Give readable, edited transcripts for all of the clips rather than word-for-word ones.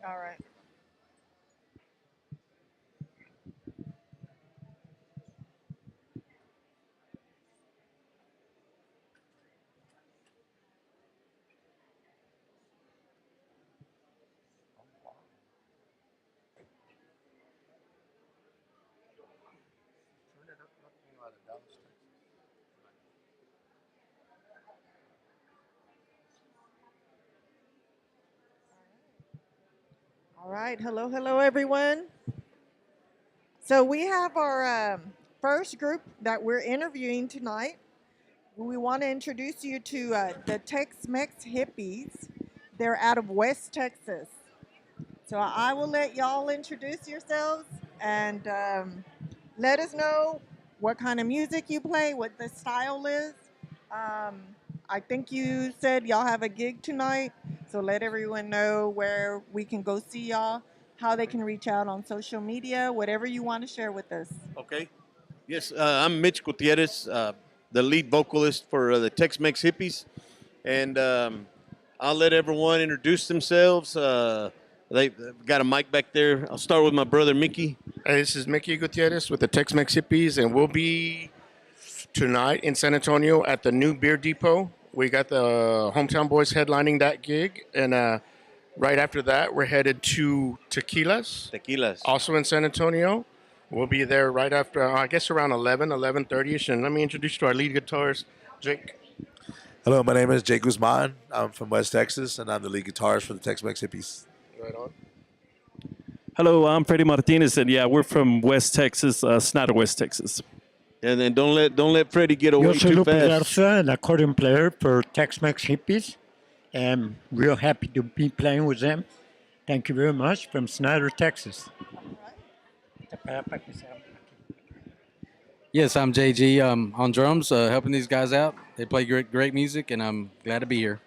All right. All right. Hello, hello, everyone. So we have our first group that we're interviewing tonight. We want to introduce you to the Tex-Mex Hippies. They're out of West Texas. So I will let y'all introduce yourselves and let us know what kind of music you play, what the style is. Um, I think you said y'all have a gig tonight, so let everyone know where we can go see y'all, how they can reach out on social media, whatever you want to share with us. Okay. Yes, I'm Mitch Gutierrez, the lead vocalist for the Tex-Mex Hippies, and I'll let everyone introduce themselves. They've got a mic back there. I'll start with my brother Mickey. Hey, this is Mickey Gutierrez with the Tex-Mex Hippies, and we'll be tonight in San Antonio at the New Beer Depot. We got the Hometown Boys headlining that gig, and right after that, we're headed to Tequilas. also in San Antonio. We'll be there right after, I guess, around 11:30ish. And let me introduce you to our lead guitarist, Jake. Hello, my name is Jake Guzman. I'm from West Texas, and I'm the lead guitarist for the Tex-Mex Hippies. Right on. Hello, I'm Freddie Martinez, and yeah, we're from West Texas, Snyder, West Texas. And then don't let Freddie get away Yo soy too Lupe fast. Garza, an accordion player for Tex-Mex Hippies. I'm real happy to be playing with them. Thank you very much from Snyder, Texas. Yes, I'm JG on drums, helping these guys out. They play great music, and I'm glad to be here.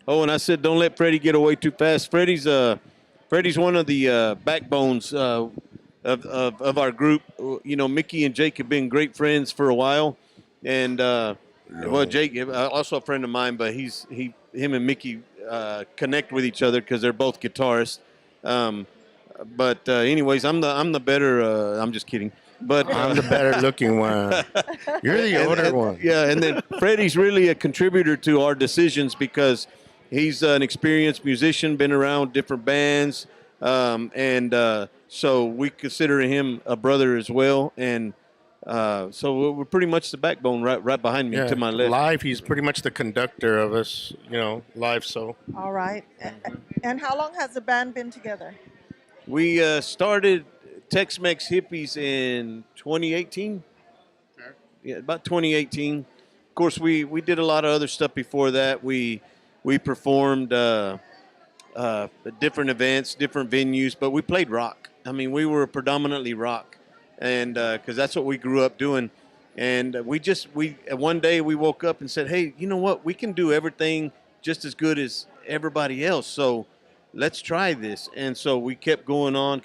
Oh, and I said don't let Freddie get away too fast. Freddie's one of the backbones of our group. You know, Mickey and Jake have been great friends for a while, and well, Jake also a friend of mine, but him and Mickey connect with each other because they're both guitarists. But anyways, I'm the better. I'm just kidding. But I'm the better looking one. You're the older one. Yeah, and then Freddie's really a contributor to our decisions because he's an experienced musician, been around different bands, and so we consider him a brother as well. And so we're pretty much the backbone right behind me to my left. Live, he's pretty much the conductor of us, live. So All right. And how long has the band been together? We started Tex-Mex Hippies in 2018. Yeah, about 2018. Of course, we did a lot of other stuff before that. We performed different events, different venues, but we played rock. I mean, we were predominantly rock, and because that's what we grew up doing. And we one day we woke up and said, hey, you know what? We can do everything just as good as everybody else. So let's try this. And so we kept going on,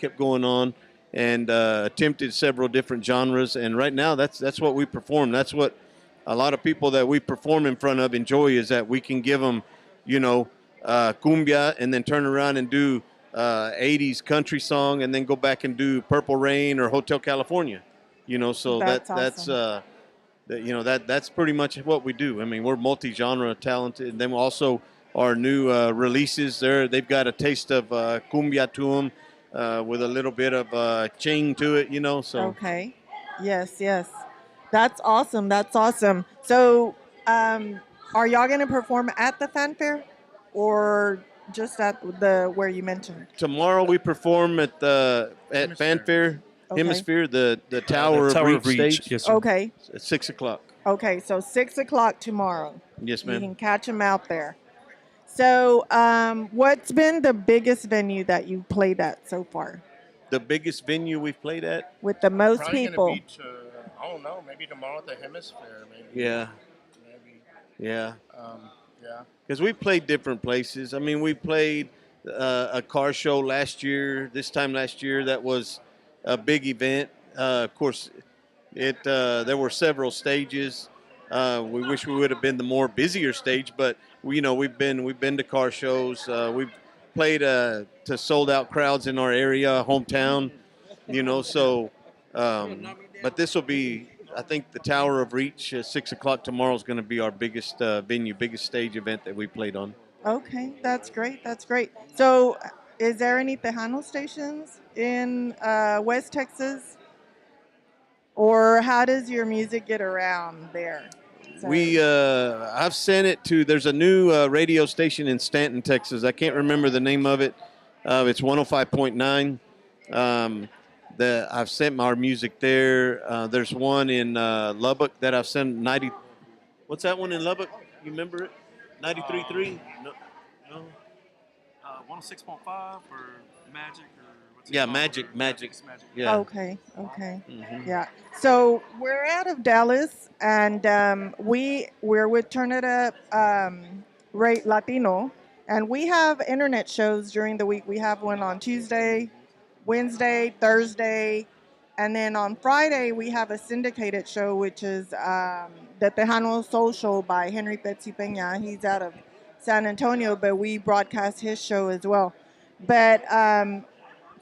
and attempted several different genres. And right now, that's what we perform. That's what a lot of people that we perform in front of enjoy, is that we can give them, cumbia, and then turn around and do 80s country song, and then go back and do Purple Rain or Hotel California. So That's that's awesome. that's pretty much what we do. I mean, we're multi-genre talented, and then also our new releases they've got a taste of cumbia to them, with a little bit of ching to it, so Okay. Yes, yes. That's awesome. That's awesome. So, are y'all going to perform at the fanfare or just at the where you mentioned? tomorrow we perform at Fanfare Okay. Hemisphere, the Tower, Tower of Reach stage yes, sir. Okay. at 6:00. Okay. So 6 o'clock tomorrow. Yes, You ma'am. can catch them out there. So, what's been the biggest venue that you've played at so far The biggest venue we've played at? with the most probably people? gonna be I don't know, maybe tomorrow at the Hemisphere, maybe. Yeah, Maybe. yeah. Yeah. Because we played different places. I mean, we played a car show this time last year, that was a big event. Of course, there were several stages. We wish we would have been the more busier stage, but we've been to car shows. We've played to sold out crowds in our area, hometown. So but this will be, I think, the Tower of Reach. 6 o'clock tomorrow is going to be our biggest venue, biggest stage event that we played on. Okay, that's great. That's great. So, is there any Tejano stations in West Texas, or how does your music get around there? So- I've sent it to. There's a new radio station in Stanton, Texas. I can't remember the name of it. It's 105.9. I've sent our music there. There's one in Lubbock that I've sent 90. What's that one in Lubbock? You remember it? 93.3? No. 106.5 or Magic or what's it Yeah, called? Magic. It's Magic. Yeah. Okay. Okay. Mhm. Yeah. So we're out of Dallas, and we're with Turn It Up, Latino, and we have internet shows during the week. We have one on Tuesday, Wednesday, Thursday, and then on Friday we have a syndicated show, which is the Tejano Soul Show by Henry Betsy Peña. He's out of San Antonio, but we broadcast his show as well. But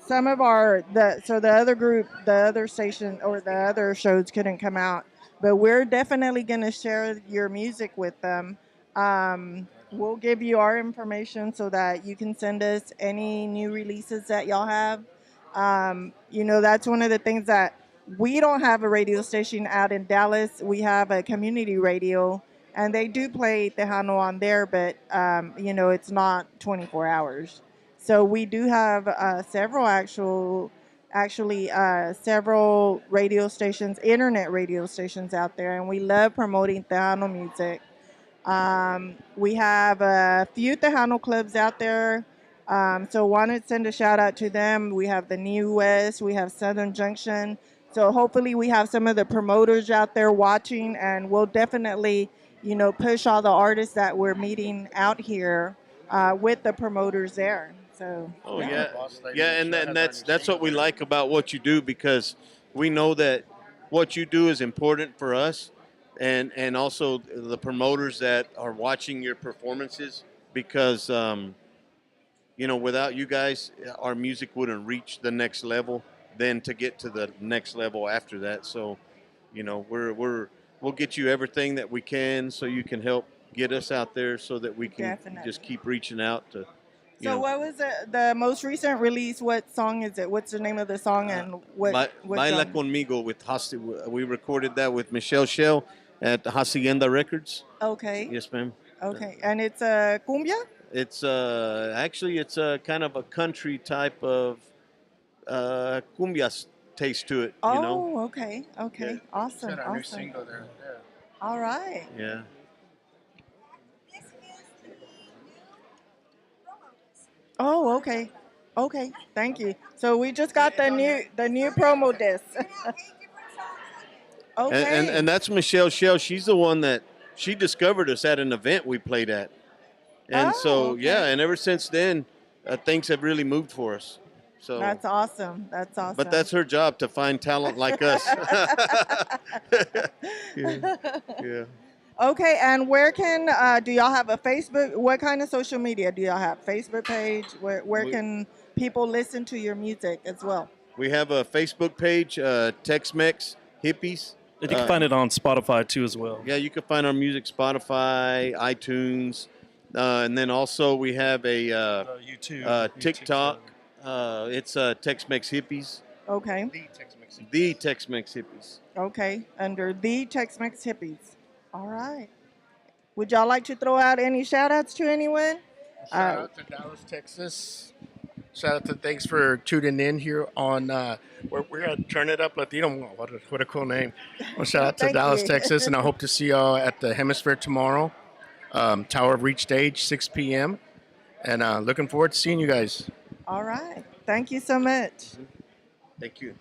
some of the other group, the other station or the other shows couldn't come out, but we're definitely going to share your music with them. We'll give you our information so that you can send us any new releases that y'all have. That's one of the things that we don't have a radio station out in Dallas. We have a community radio, and they do play Tejano on there, but it's not 24 hours. So we do have several radio stations, internet radio stations out there, and we love promoting Tejano music. We have a few Tejano clubs out there. So wanted to send a shout out to them. We have the New West, we have Southern Junction. So hopefully we have some of the promoters out there watching, and we'll definitely, push all the artists that we're meeting out here with the promoters there. So Oh yeah, and that's what we like about what you do, because we know that what you do is important for us, and also the promoters that are watching your performances, because without you guys, our music wouldn't reach the next level. Then to get to the next level after that, so we'll get you everything that we can, so you can help get us out there, so that we can Definitely. just keep reaching out to. So what was the most recent release? What song is it? What's the name of the song, and what Baila genre? Conmigo with we recorded that with Michelle Shell at Hacienda Records. Okay. Yes, ma'am. Okay, and it's a cumbia. It's actually it's a kind of a country type of cumbia taste to it. Oh, okay, okay, Yeah. awesome, Our new awesome. single there. Yeah. All right. Yeah. Oh, okay, okay. Thank you. So we just got the new promo disc. Okay. And that's Michelle Shell. She's the one that she discovered us at an event we played at, and Oh, so okay. yeah, and ever since then, things have really moved for us. So That's awesome. That's awesome. But that's her job, to find talent like us. Yeah. Okay, and where can do y'all have a Facebook? What kind of social media do y'all have? Facebook page? Where can people listen to your music as well? We have a Facebook page, Tex-Mex Hippies. And you can find it on Spotify too as well. Yeah, you can find our music Spotify, iTunes, and then also we have a YouTube, TikTok. It's Tex-Mex Hippies. Okay. The Tex-Mex Hippies. Okay, under the Tex-Mex Hippies. All right. Would y'all like to throw out any shout-outs to anyone? Shout out to Dallas, Texas. Shout out to thanks for tuning in here on we're at Turn It Up Latino. What a cool name. Well, shout out to Thank Dallas, you. Texas, and I hope to see y'all at the Hemisphere tomorrow. Tower of Reach stage, 6 p.m. And looking forward to seeing you guys. All right. Thank you so much. Thank you.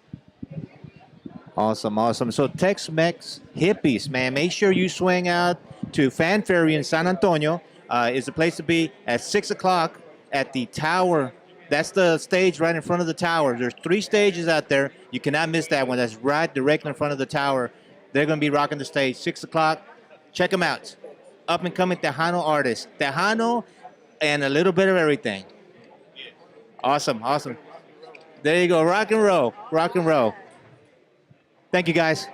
Awesome, awesome. So Tex-Mex Hippies, man, make sure you swing out to Fanfare in San Antonio. Is the place to be at 6 o'clock at the Tower. That's the stage right in front of the tower. There's 3 stages out there. You cannot miss that one. That's right directly in front of the tower. They're going to be rocking the stage. 6 o'clock. Check them out. Up and coming Tejano artists. Tejano and a little bit of everything. Awesome, awesome. There you go. Rock and roll. Rock and roll. Thank you, guys.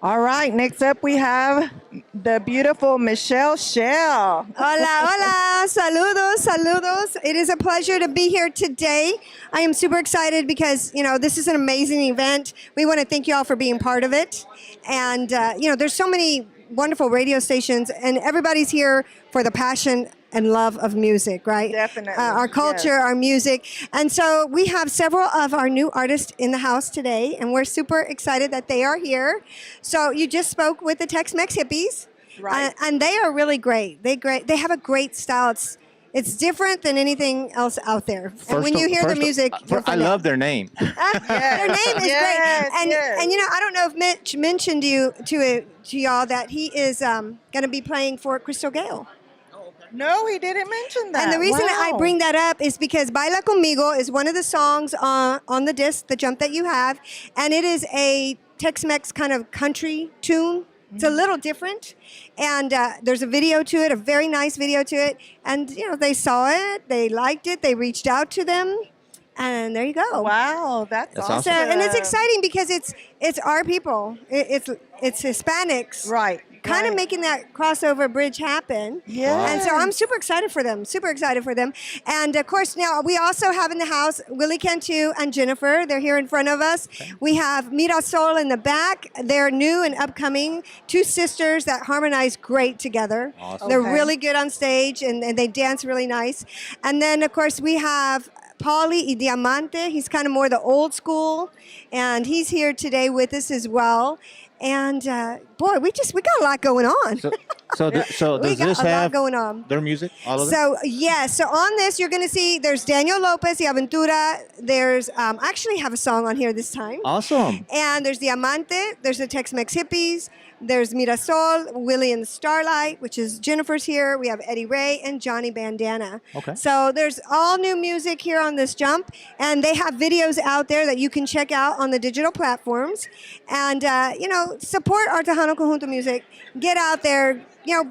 All right, next up we have the beautiful Michelle Shell. Hola, hola, saludos, saludos. It is a pleasure to be here today. I am super excited because, this is an amazing event. We want to thank you all for being part of it. And, there's so many wonderful radio stations, and everybody's here for the passion and love of music, right? Definitely, our culture, yes. our music. And so we have several of our new artists in the house today, and we're super excited that they are here. So you just spoke with the Tex-Mex Hippies. Right. And they are really great. They have a great style. It's different than anything else out there. And when you hear the music, I love their name. their name is Yes, great. And yes. and I don't know if Mitch mentioned to y'all that he is going to be playing for Crystal Gale. No, he didn't mention that. And the reason Wow. I bring that up is because Baila Conmigo is one of the songs on the disc, the jump that you have, and it is a Tex-Mex kind of country tune. It's a little different, and there's a video to it, a very nice video to it, and they saw it, they liked it, they reached out to them, and there you go. Wow, that's That's awesome. So, and it's exciting because it's our people, it's Hispanics, Right. kind of right. making that crossover bridge happen. Yes. And so I'm super excited for them, And of course, now we also have in the house Willie Cantu and Jennifer. They're here in front of us. We have Mirasol in the back. They're new and upcoming, two sisters that harmonize great together. Awesome. They're Okay. really good on stage and they dance really nice. And then, of course, we have Paulie y Diamante. He's kind of more the old school, and he's here today with us as well. And boy, we got a lot going on. So We does got this a lot have going on. their music? All of them? So yes, so on this you're going to see there's Daniel Lopez, the Aventura. There's I actually have a song on here this time. Awesome. And there's Diamante, there's the Tex-Mex Hippies, there's Mirasol, Willie and the Starlight, which is Jennifer's here. We have Eddie Ray and Johnny Bandana. Okay. So there's all new music here on this jump, and they have videos out there that you can check out on the digital platforms. And, support our Tejano Conjunto music. Get out there,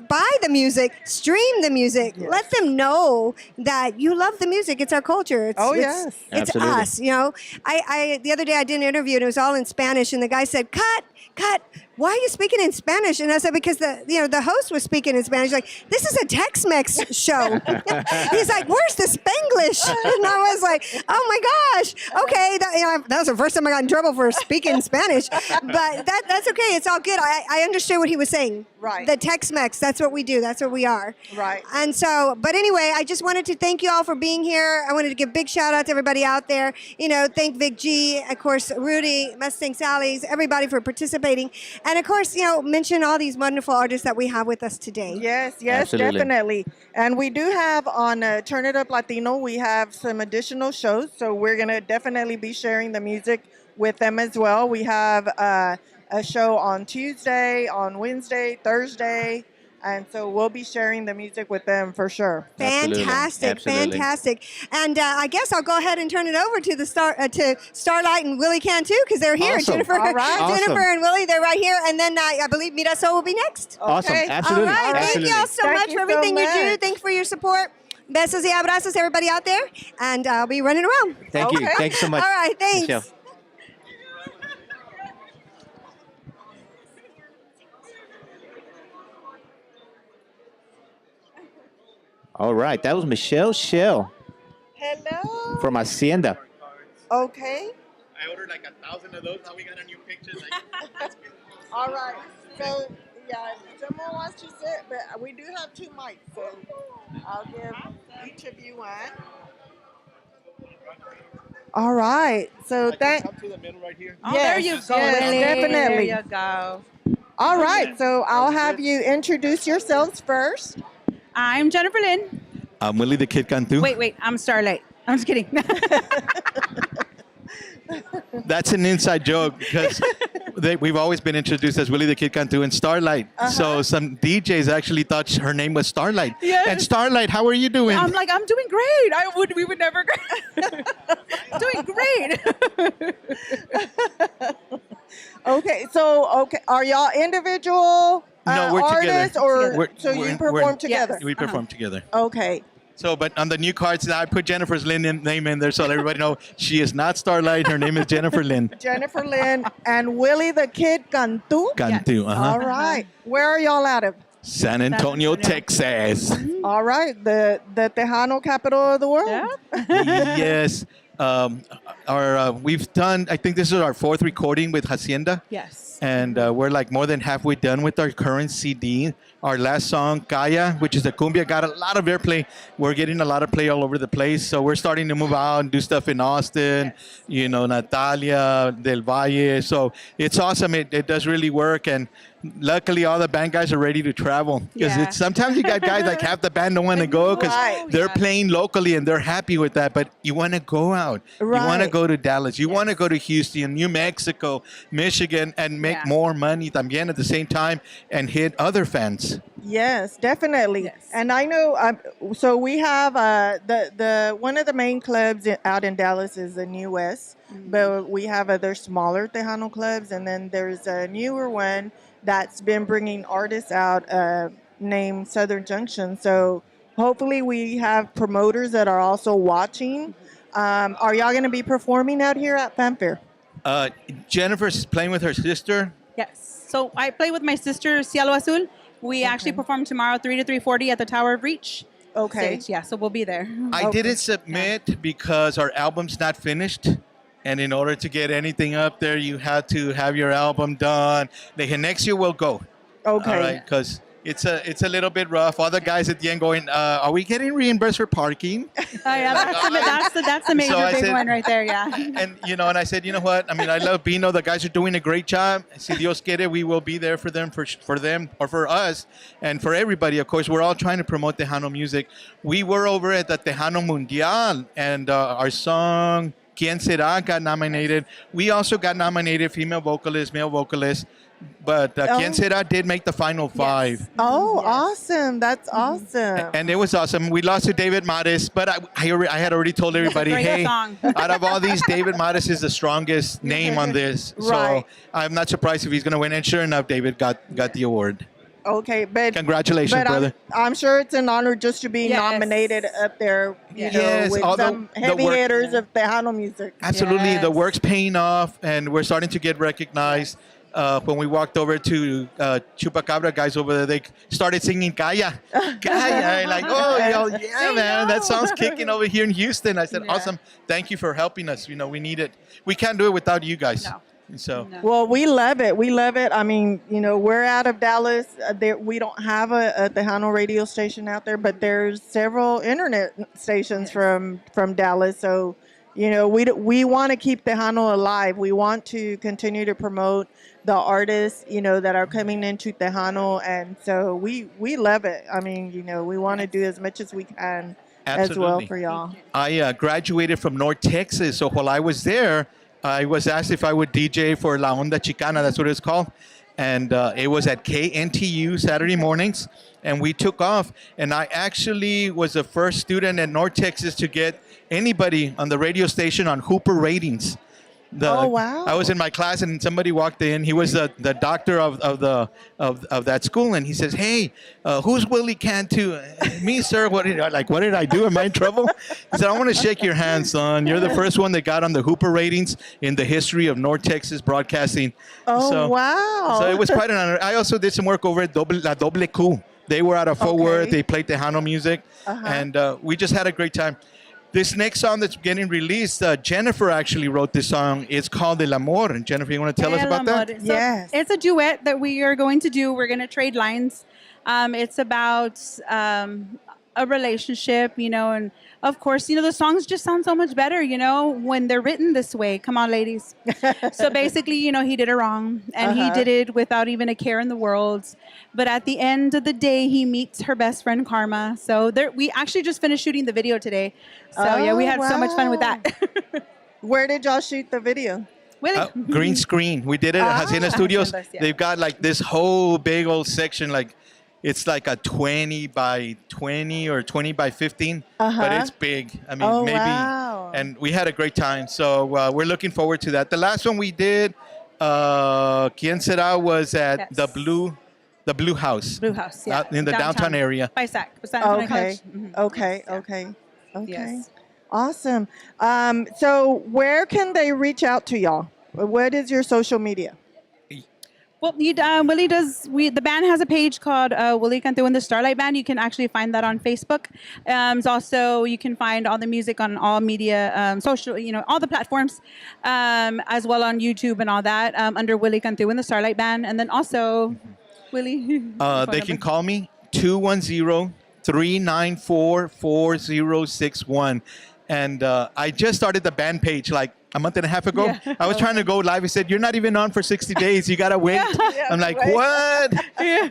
buy the music, stream the music. Yes. Let them know that you love the music. It's our culture. It's, Oh, it's, yes. It's Absolutely. us, I the other day I did an interview and it was all in Spanish, and the guy said, cut, why are you speaking in Spanish? And I said, because the host was speaking in Spanish. Like, this is a Tex-Mex show. He's like, where's the Spanglish? And I was like, oh my gosh, okay. That was the first time I got in trouble for speaking Spanish. But that's okay. It's all good. I understood what he was saying. Right. The Tex-Mex, that's what we do. That's what we are. Right. And so, but anyway, I just wanted to thank you all for being here. I wanted to give a big shout out to everybody out there. Thank Vic G, of course, Rudy, Mustang Sally's, everybody for participating. And of course, mention all these wonderful artists that we have with us today. Yes, Absolutely. definitely. And we do have on Turn It Up Latino, we have some additional shows. So we're going to definitely be sharing the music with them as well. We have a show on Tuesday, on Wednesday, Thursday. And so we'll be sharing the music with them for sure. Fantastic, Absolutely. fantastic. And I guess I'll go ahead and turn it over to the to Starlight and Willie can too, because they're here. Awesome. Jennifer, All right. Awesome. Jennifer and Willie, they're right here. And then I believe Mirasol will be next. Awesome. Okay. Absolutely. All right, Absolutely. thank you all so Thank much you for so everything you do. much. Thanks for your support. Besos y abrazos, everybody out there. And I'll be running around. Thank you. Okay. Thank you so much. All right, thanks. Michelle. All right, that was Michelle Shell Hello. from Hacienda. Okay. I ordered like 1,000 of those. Now we got a new picture. All right. So, yeah, if someone wants to sit, but we do have two mics, so I'll give each of you one. All right. So thank. Come to the middle right here. Oh, there you go, yes, Willie. definitely. There you go. All right. So I'll have you introduce yourselves first. I'm Jennifer Lynn. I'm Willie the Kid Cantu. Wait. I'm Starlight. I'm just kidding. That's an inside joke because we've always been introduced as Willie the Kid Cantu and Starlight. So some DJs actually thought her name was Starlight. Yes. And Starlight, how are you doing? I'm doing great. We would never. Doing great. Okay. So are y'all individual No, we're artists, together. or so you perform together? We perform together. Okay. So, but on the new cards, I put Jennifer's name in there so everybody know she is not Starlight. Her name is Jennifer Lynn. Jennifer Lynn and Willie the Kid Cantu. Cantu, All right. Where are y'all out of? San Antonio, Texas. All right. The Tejano capital of the world. Yes. We've done, I think this is our 4th recording with Hacienda. Yes. And we're like more than halfway done with our current CD. Our last song, Kaya, which is a cumbia, got a lot of airplay. We're getting a lot of play all over the place. So we're starting to move out and do stuff in Austin, Natalia, Del Valle. So it's awesome. It does really work. And luckily, all the band guys are ready to travel. Because sometimes you got guys like half the band don't want to go because they're playing locally and they're happy with that. But you want to go out. Right. You want to go to Dallas. You want to go to Houston, New Mexico, Michigan, and make more money también at the same time and hit other fans. Yes, definitely. Yes. And I know. So we have the one of the main clubs out in Dallas is the New West, but we have other smaller Tejano clubs, and then there's a newer one that's been bringing artists out named Southern Junction. So hopefully we have promoters that are also watching. Are y'all going to be performing out here at Fanfare? Jennifer's playing with her sister. Yes. So I play with my sister Cielo Azul. We actually perform tomorrow 3 to 3:40 at the Tower of Reach. Okay. Stage. Yeah, so we'll be there. I didn't submit because our album's not finished. And in order to get anything up there, you had to have your album done. Next year we'll go. Okay. All right, because it's a little bit rough. All the guys at the end going, are we getting reimbursed for parking? That's the major So I big said- one right there. Yeah. And and I said, you know what? I mean, I love Bino. The guys are doing a great job. Si Dios quiere, we will be there for them, for them, or for us, and for everybody. Of course, we're all trying to promote Tejano music. We were over at the Tejano Mundial, and our song "Quién Será" got nominated. We also got nominated, female vocalist, male vocalist. But Quién Será did make the final 5. Oh, awesome. That's awesome. And it was awesome. We lost to David Mares, but I had already told everybody, Great hey, song. out of all these, David Mares is the strongest name on this. Right. So I'm not surprised if he's going to win. And sure enough, David got the award. Okay, but Congratulations, brother. I'm sure it's an honor just to be Yes. nominated up there, Yes, with all some the heavy work- hitters of Tejano music. Absolutely. The Yes. work's paying off, and we're starting to get recognized. When we walked over to Chupacabra guys over there, they started singing Kaya. Kaya. Like, yeah, man, that song's kicking over here in Houston. I said, awesome. Thank you for helping us. We need it. We can't do it without you guys. No. And so, Well, we love it. We love it. I mean, we're out of Dallas. We don't have a Tejano radio station out there, but there's several internet stations from Dallas. So, we want to keep Tejano alive. We want to continue to promote the artists, that are coming into Tejano. And so we love it. I mean, we want to do as much as we can as well Absolutely. for y'all. I graduated from North Texas. So while I was there, I was asked if I would DJ for La Onda Chicana. That's what it's called. And it was at KNTU Saturday mornings. And we took off. And I actually was the first student at North Texas to get anybody on the radio station on Hooper ratings. Oh, wow. I was in my class and somebody walked in. He was the doctor of that school, and he says, "Hey, who's Willie Cantu?" Me, sir. What did I do? Am I in trouble? He said, "I want to shake your hand, son. You're the first one that got on the Hooper ratings in the history of North Texas broadcasting." Oh, wow. So it was quite an honor. I also did some work over at La Doble Q. They were out of Fort Worth. They played Tejano music, and we just had a great time. This next song that's getting released, Jennifer actually wrote this song. It's called El Amor. And Jennifer, you want to tell us about that? So Yes. It's a duet that we are going to do. We're going to trade lines. It's about a relationship, and of course, the songs just sound so much better, when they're written this way. Come on, ladies. So basically, he did it wrong, and he did it without even a care in the world. But at the end of the day, he meets her best friend Karma. So we actually just finished shooting the video today. So yeah, we had so much fun with that. Where did y'all shoot the video? Willie. Green screen. We did it at Hacienda Studios. Yeah. They've got like this whole big old section, like it's like a 20 by 20 or 20 by 15, but it's big. I mean, maybe. Wow. And we had a great time. So we're looking forward to that. The last one we did, Quien Será, was at the Blue House. Blue House, yeah. In the downtown area. By SAC. Okay. Okay. Yes. Awesome. So where can they reach out to y'all? What is your social media? Well, Willie does. The band has a page called Willie Cantú and the Starlight Band. You can actually find that on Facebook. Also, you can find all the music on all media, social, all the platforms, as well on YouTube and all that under Willie Cantú and the Starlight Band. And then also, Willie. They can call me 210-394-4061. And I just started the band page like a month and a half ago. Yeah. I was trying to go live. He said, "You're not even on for 60 days. You got to wait." I'm like, "What?"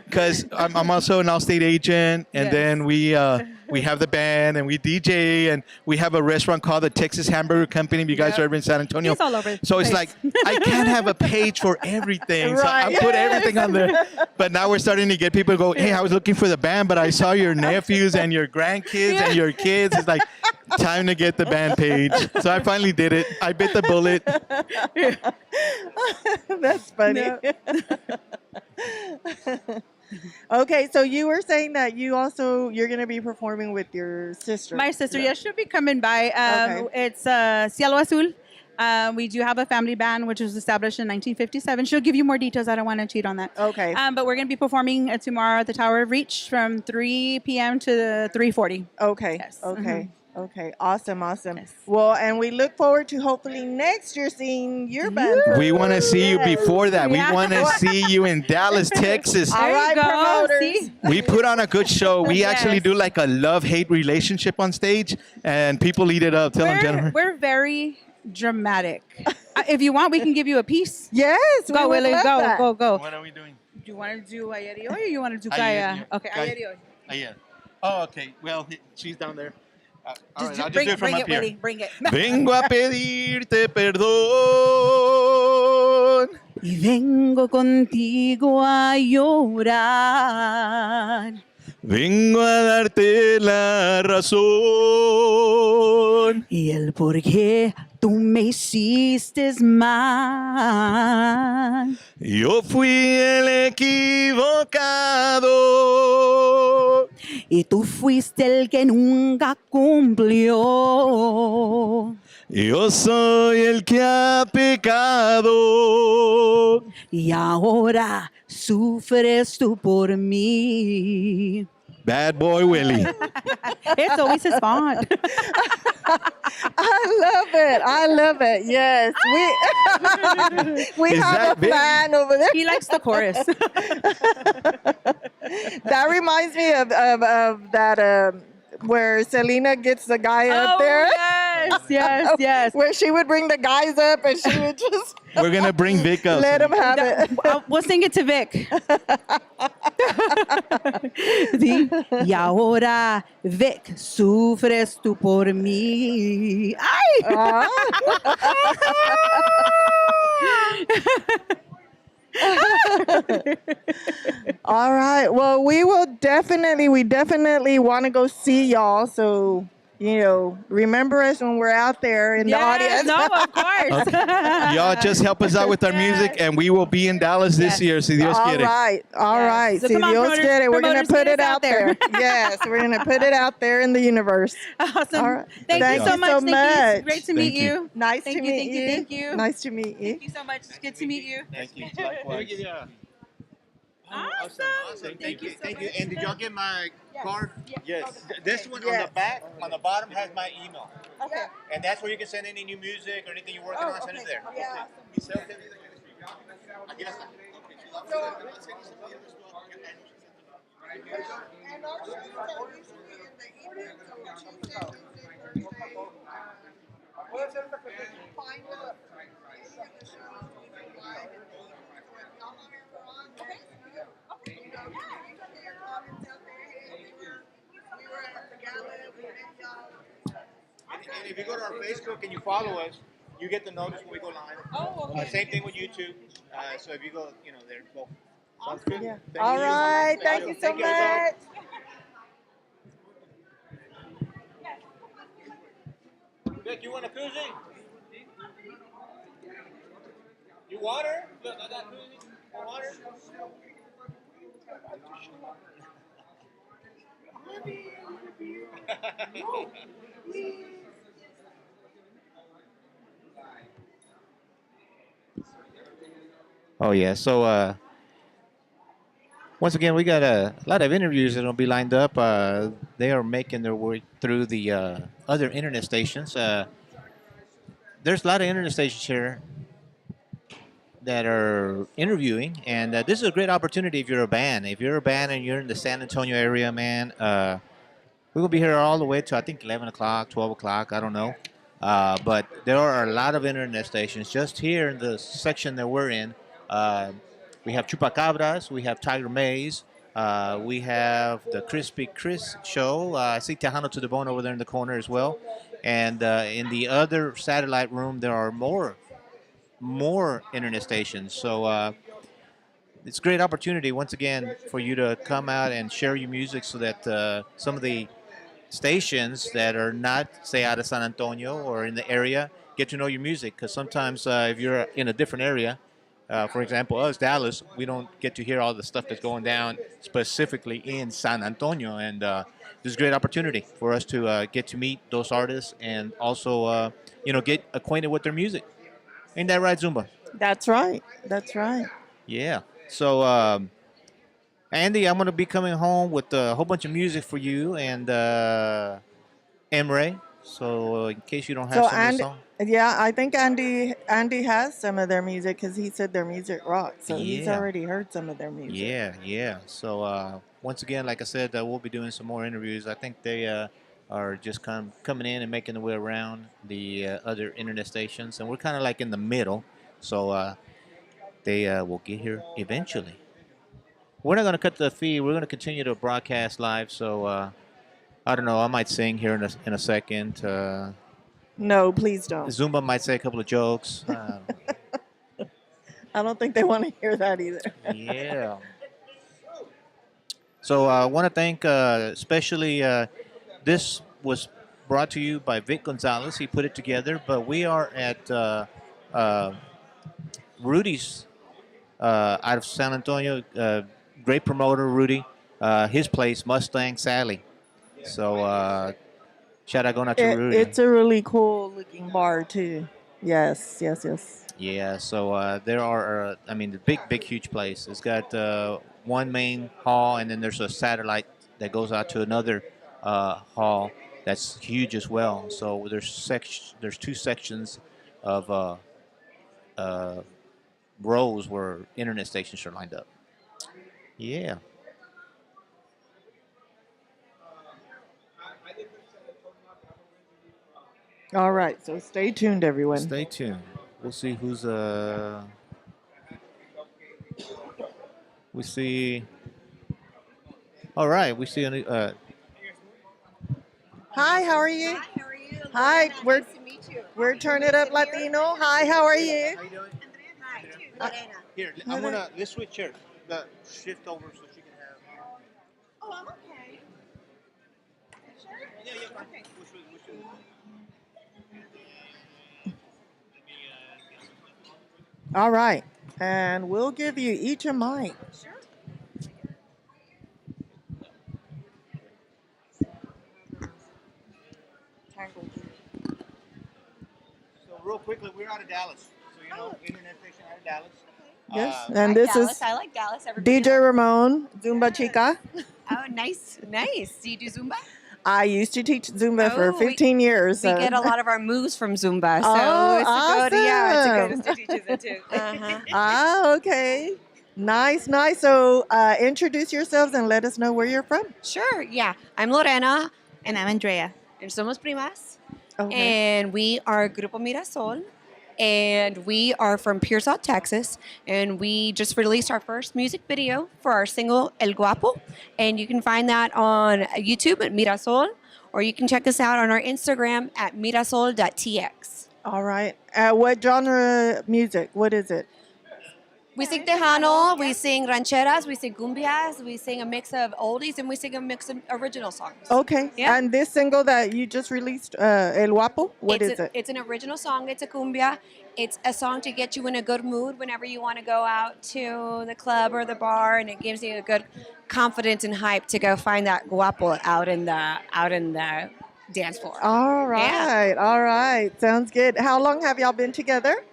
Because I'm also an all-state agent. And then we have the band and we DJ. And we have a restaurant called the Texas Hamburger Company. If you guys are ever in San Antonio. It's all over. So it's like, I can't have a page for everything. So I put everything on there. But now we're starting to get people go, "Hey, I was looking for the band, but I saw your nephews and your grandkids and your kids." It's like, time to get the band page. So I finally did it. I bit the bullet. That's funny. Okay, so you were saying that you're going to be performing with your sister. My sister, yes, she'll be coming by. It's Cielo Azul. We do have a family band, which was established in 1957. She'll give you more details. I don't want to cheat on that. Okay. But we're going to be performing tomorrow at the Tower of Reach from 3 p.m. to 3:40. Okay. Yes. Okay. Okay. Awesome. Yes. Well, and we look forward to hopefully next year seeing your band. We want to see you before that. We want to see you in Dallas, Texas. All right, promoters. See? We put on a good show. We actually do like a love-hate relationship on stage, and people eat it up. Tell them, Jennifer. We're very dramatic. If you want, we can give you a piece. Yes. Go, Willie. Go. What are we doing? Do you want to do ayer y hoy or you want to do Kaya? Okay, ayer y hoy. Yeah. Oh, okay. Well, she's down there. All right, I'll just Bring do it from it, up here. Willie. Bring it. Vengo a pedirte perdón. Y vengo contigo a llorar. Vengo a darte la razón. Y el por qué tú me hiciste mal. Yo fui el equivocado. Y tú fuiste el que nunca cumplió. Yo soy el que ha pecado. Y ahora sufres tú por mí. Bad boy Willie. It's always his fault. I love it. Yes. We have a fan over there. He likes the chorus. That reminds me of that where Selena gets the guy up there. Yes. Where she would bring the guys up and she would just We're going to bring Vic up. let him have it. We'll sing it to Vic. Y ahora, Vic, sufres tú por mí. ¡Ay! All right. Well, we definitely want to go see y'all. So, remember us when we're out there in the audience. No, of course. Okay. Y'all just help us out with our music, and we will be in Dallas this year. Si Dios quiere. All right. So Si come on, Dios quiere. We're going to promoters, put get it us out out there. there. Yes, we're going to put it out there in the universe. Awesome. All right. Thank you so much. So Thank you. It's great to meet you. Nice Thank to you, meet thank you, you. thank you. Nice to meet you. Thank you so much. It's good to meet you. Thank you. Awesome. Thank you. so Thank you. much. And did y'all get my card? Yes. This one on the back, on the bottom has my email. Okay. And that's where you can send any new music or anything you're working on, send it there. Yeah. And our shows are usually in the evenings on Tuesday, Wednesday, Thursday. Find the shows we do live in the evening. So if y'all are ever on Facebook, you know, you can put your comments out there. Hey, we were at the gala, we met y'all. And if you go to our Facebook and you follow us, you get the notice when we go live. Oh, okay. Same thing with YouTube. So if you go, there. So, sounds good. Yeah. Thank All you. right. Thank you so much. Vic, you want a koozie? You water? Look, I got koozie. Want water? Oh yeah. So once again, we got a lot of interviews that'll be lined up. They are making their way through the other internet stations. There's a lot of internet stations here that are interviewing, and this is a great opportunity if you're a band. If you're a band and you're in the San Antonio area, man, we're gonna be here all the way to I think 11 o'clock, 12 o'clock. I don't know, but there are a lot of internet stations just here in the section that we're in. We have Chupacabras, we have Tiger Maze, we have the Crispy Chris show. I see Tejano to the Bone over there in the corner as well. And in the other satellite room, there are more internet stations. So it's a great opportunity, once again, for you to come out and share your music so that some of the stations that are not, say, out of San Antonio or in the area get to know your music. Because sometimes if you're in a different area, for example, us, Dallas, we don't get to hear all the stuff that's going down specifically in San Antonio. And this is a great opportunity for us to get to meet those artists and also, get acquainted with their music. Ain't that right, Zumba? That's right. That's right. Yeah. So, Andy, I'm going to be coming home with a whole bunch of music for you and Emre. So, in case you don't have So some of the Andy, song. yeah, I think Andy has some of their music because he said their music rocks. So he's Yeah. already heard some of their music. Yeah. So, once again, like I said, we'll be doing some more interviews. I think they are just coming in and making their way around the other internet stations. And we're kind of like in the middle. So, they will get here eventually. We're not going to cut the feed. We're going to continue to broadcast live. So, I don't know. I might sing here in a second. No, please don't. Zumba might say a couple of jokes. I don't think they want to hear that either. Yeah. So I want to thank especially this was brought to you by Vic Gonzalez. He put it together, but we are at Rudy's out of San Antonio. Great promoter, Rudy. His place, Mustang Sally. So shout out going out to Rudy. It's a really cool looking bar too. Yes. Yeah, so there are, the big, huge place. It's got one main hall, and then there's a satellite that goes out to another hall that's huge as well. So there's two sections of rows where internet stations are lined up. Yeah. All right. So stay tuned, everyone. Stay tuned. We'll see who's we see. All right, we see. Hi, how are you? Hi, how are you? Hi, Lorena, nice to meet you. we're Turn It Up Latino. Hi, how are you? How you doing? Hi, Lorena. Here, I'm gonna let's switch chairs. Shift over so she can have. Oh, I'm okay. Sure? Yeah, fine. Okay. All right. And we'll give you each a mic. Sure. So real quickly, we're out of Dallas. So internet station out of Dallas. Yes. And this Dallas. is I like Dallas. Everybody DJ Ramon, Zumba Chica. Oh, nice. Do you do Zumba? I used to teach Zumba for Oh, 15 years. We so- get a lot of our moves from Zumba. So Oh, it's a good, yeah, it's a awesome. good to teaches it too. Uh-huh. Ah, okay. Nice, nice. So introduce yourselves and let us know where you're from. Sure, yeah. I'm Lorena. And I'm Andrea. And somos primas. Okay. And we are Grupo Mirasol. And we are from Pearsall, Texas. And we just released our first music video for our single El Guapo. And you can find that on YouTube at Mirasol. Or you can check us out on our Instagram at mirasol.tx. All right. What genre music? What is it? We sing Tejano, we sing rancheras, we sing cumbias, we sing a mix of oldies, and we sing a mix of original songs. Okay. Yeah. And this single that you just released, El Guapo, what is it? It's an original song. It's a cumbia. It's a song to get you in a good mood whenever you want to go out to the club or the bar, and it gives you a good confidence and hype to go find that guapo out in the dance floor. All right. All right. Sounds good. How long have y'all been together?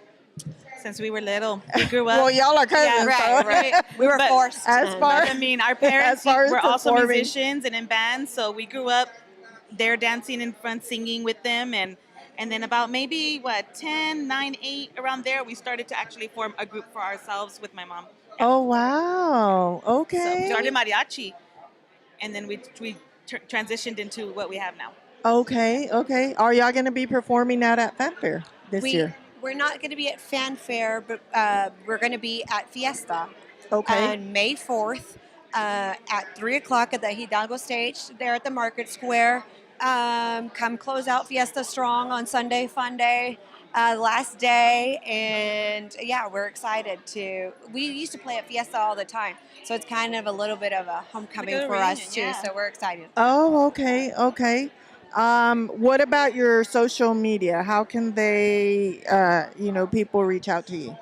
Since we were little, we grew up. Well, y'all are cousins. Right, so- right. We were forced. As far I mean, our parents As far as were also performing. musicians and in bands, so we grew up there dancing in front, singing with them, and then about maybe 10, 9, 8 around there, we started to actually form a group for ourselves with my mom. Oh, wow. So Okay. we started mariachi, and then we transitioned into what we have now. Okay. Okay. Are y'all going to be performing out at Fanfare this year? We're not going to be at Fanfare, but we're going to be at Fiesta Okay. on May 4th at 3 o'clock at the Hidalgo stage there at the Market Square. Come close out Fiesta strong on Sunday, fun day, last day. And yeah, we're excited to. We used to play at Fiesta all the time. So it's kind of a little bit of a homecoming Like a for reunion, us too. yeah. So we're excited. Oh, okay. Okay. What about your social media? How can they, people reach out to you?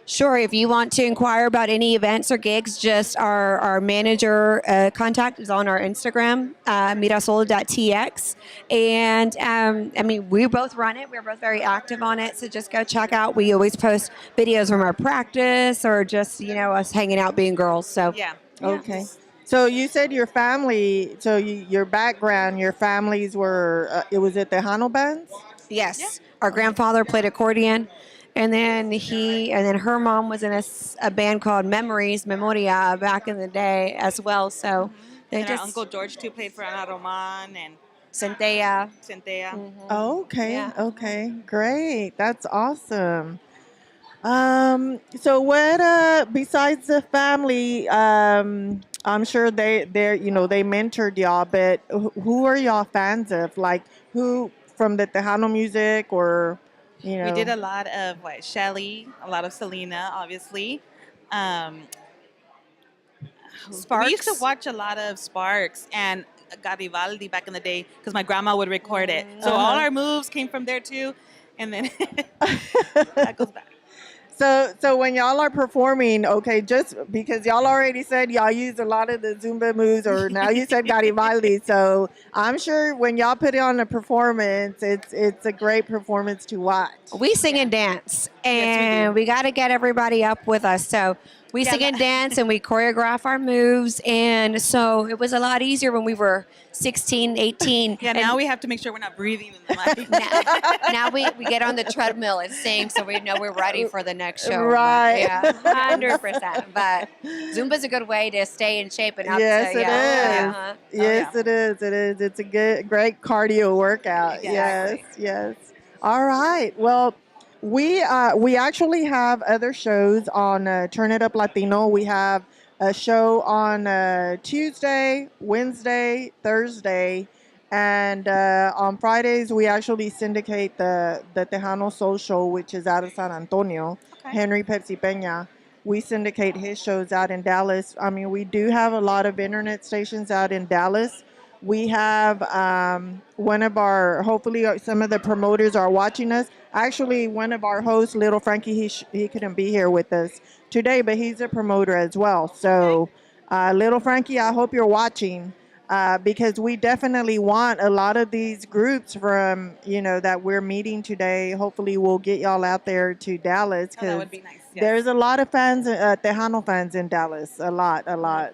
Sure. If you want to inquire about any events or gigs, just our manager contact is on our Instagram, mirasol.tx. And I mean, we both run it. We're both very active on it. So just go check out. We always post videos from our practice or just, us hanging out being girls. So Yeah. Okay. So you said your family, your background, your families were, it was at the Tejano bands? yes, our grandfather played accordion. And then her mom was in a band called Memoria back in the day as well. So they And our just Uncle George too played for Ana Roman and Centella. Centella. Okay. Yeah. Okay. Great. That's awesome. So what, besides the family, I'm sure they mentored y'all, but who are y'all fans of? Like who from the Tejano music or, We did a lot of Shelly, a lot of Selena, obviously. Sparks. We used to watch a lot of Sparks and Garibaldi back in the day because my grandma would record it. So all our moves came from there too, and then that goes back. So when y'all are performing, okay, just because y'all already said y'all use a lot of the Zumba moves, or now you said Garibaldi, so I'm sure when y'all put it on a performance, it's a great performance to watch. We sing and dance, Yes, and we got to get everybody up with us. So we sing and dance, and we choreograph our moves, and so it was a lot easier when we were 16, 18. Yeah, and now we have to make sure we're not breathing in the mic. now we get on the treadmill and sing, so we know we're ready for the next show. Right. Yeah, 100%. But Zumba's a good way to stay in shape and up Yes, to, it is. yeah. Yes, it is. It is. It's a great cardio workout. Exactly. Yes. All right. Well, we actually have other shows on Turn It Up Latino. We have a show on Tuesday, Wednesday, Thursday, and on Fridays we actually syndicate the Tejano Soul Show, which is out of San Antonio. Okay. Henry Pepsi Peña. We syndicate his shows out in Dallas. I mean, we do have a lot of internet stations out in Dallas. We have one of our, hopefully some of the promoters are watching us. Actually, one of our hosts, Little Frankie, he couldn't be here with us today, but he's a promoter as well. So, Little Frankie, I hope you're watching because we definitely want a lot of these groups from, that we're meeting today. Hopefully, we'll get y'all out there to Dallas Oh, that because would be nice. Yes. there's a lot of fans, Tejano fans in Dallas. A lot.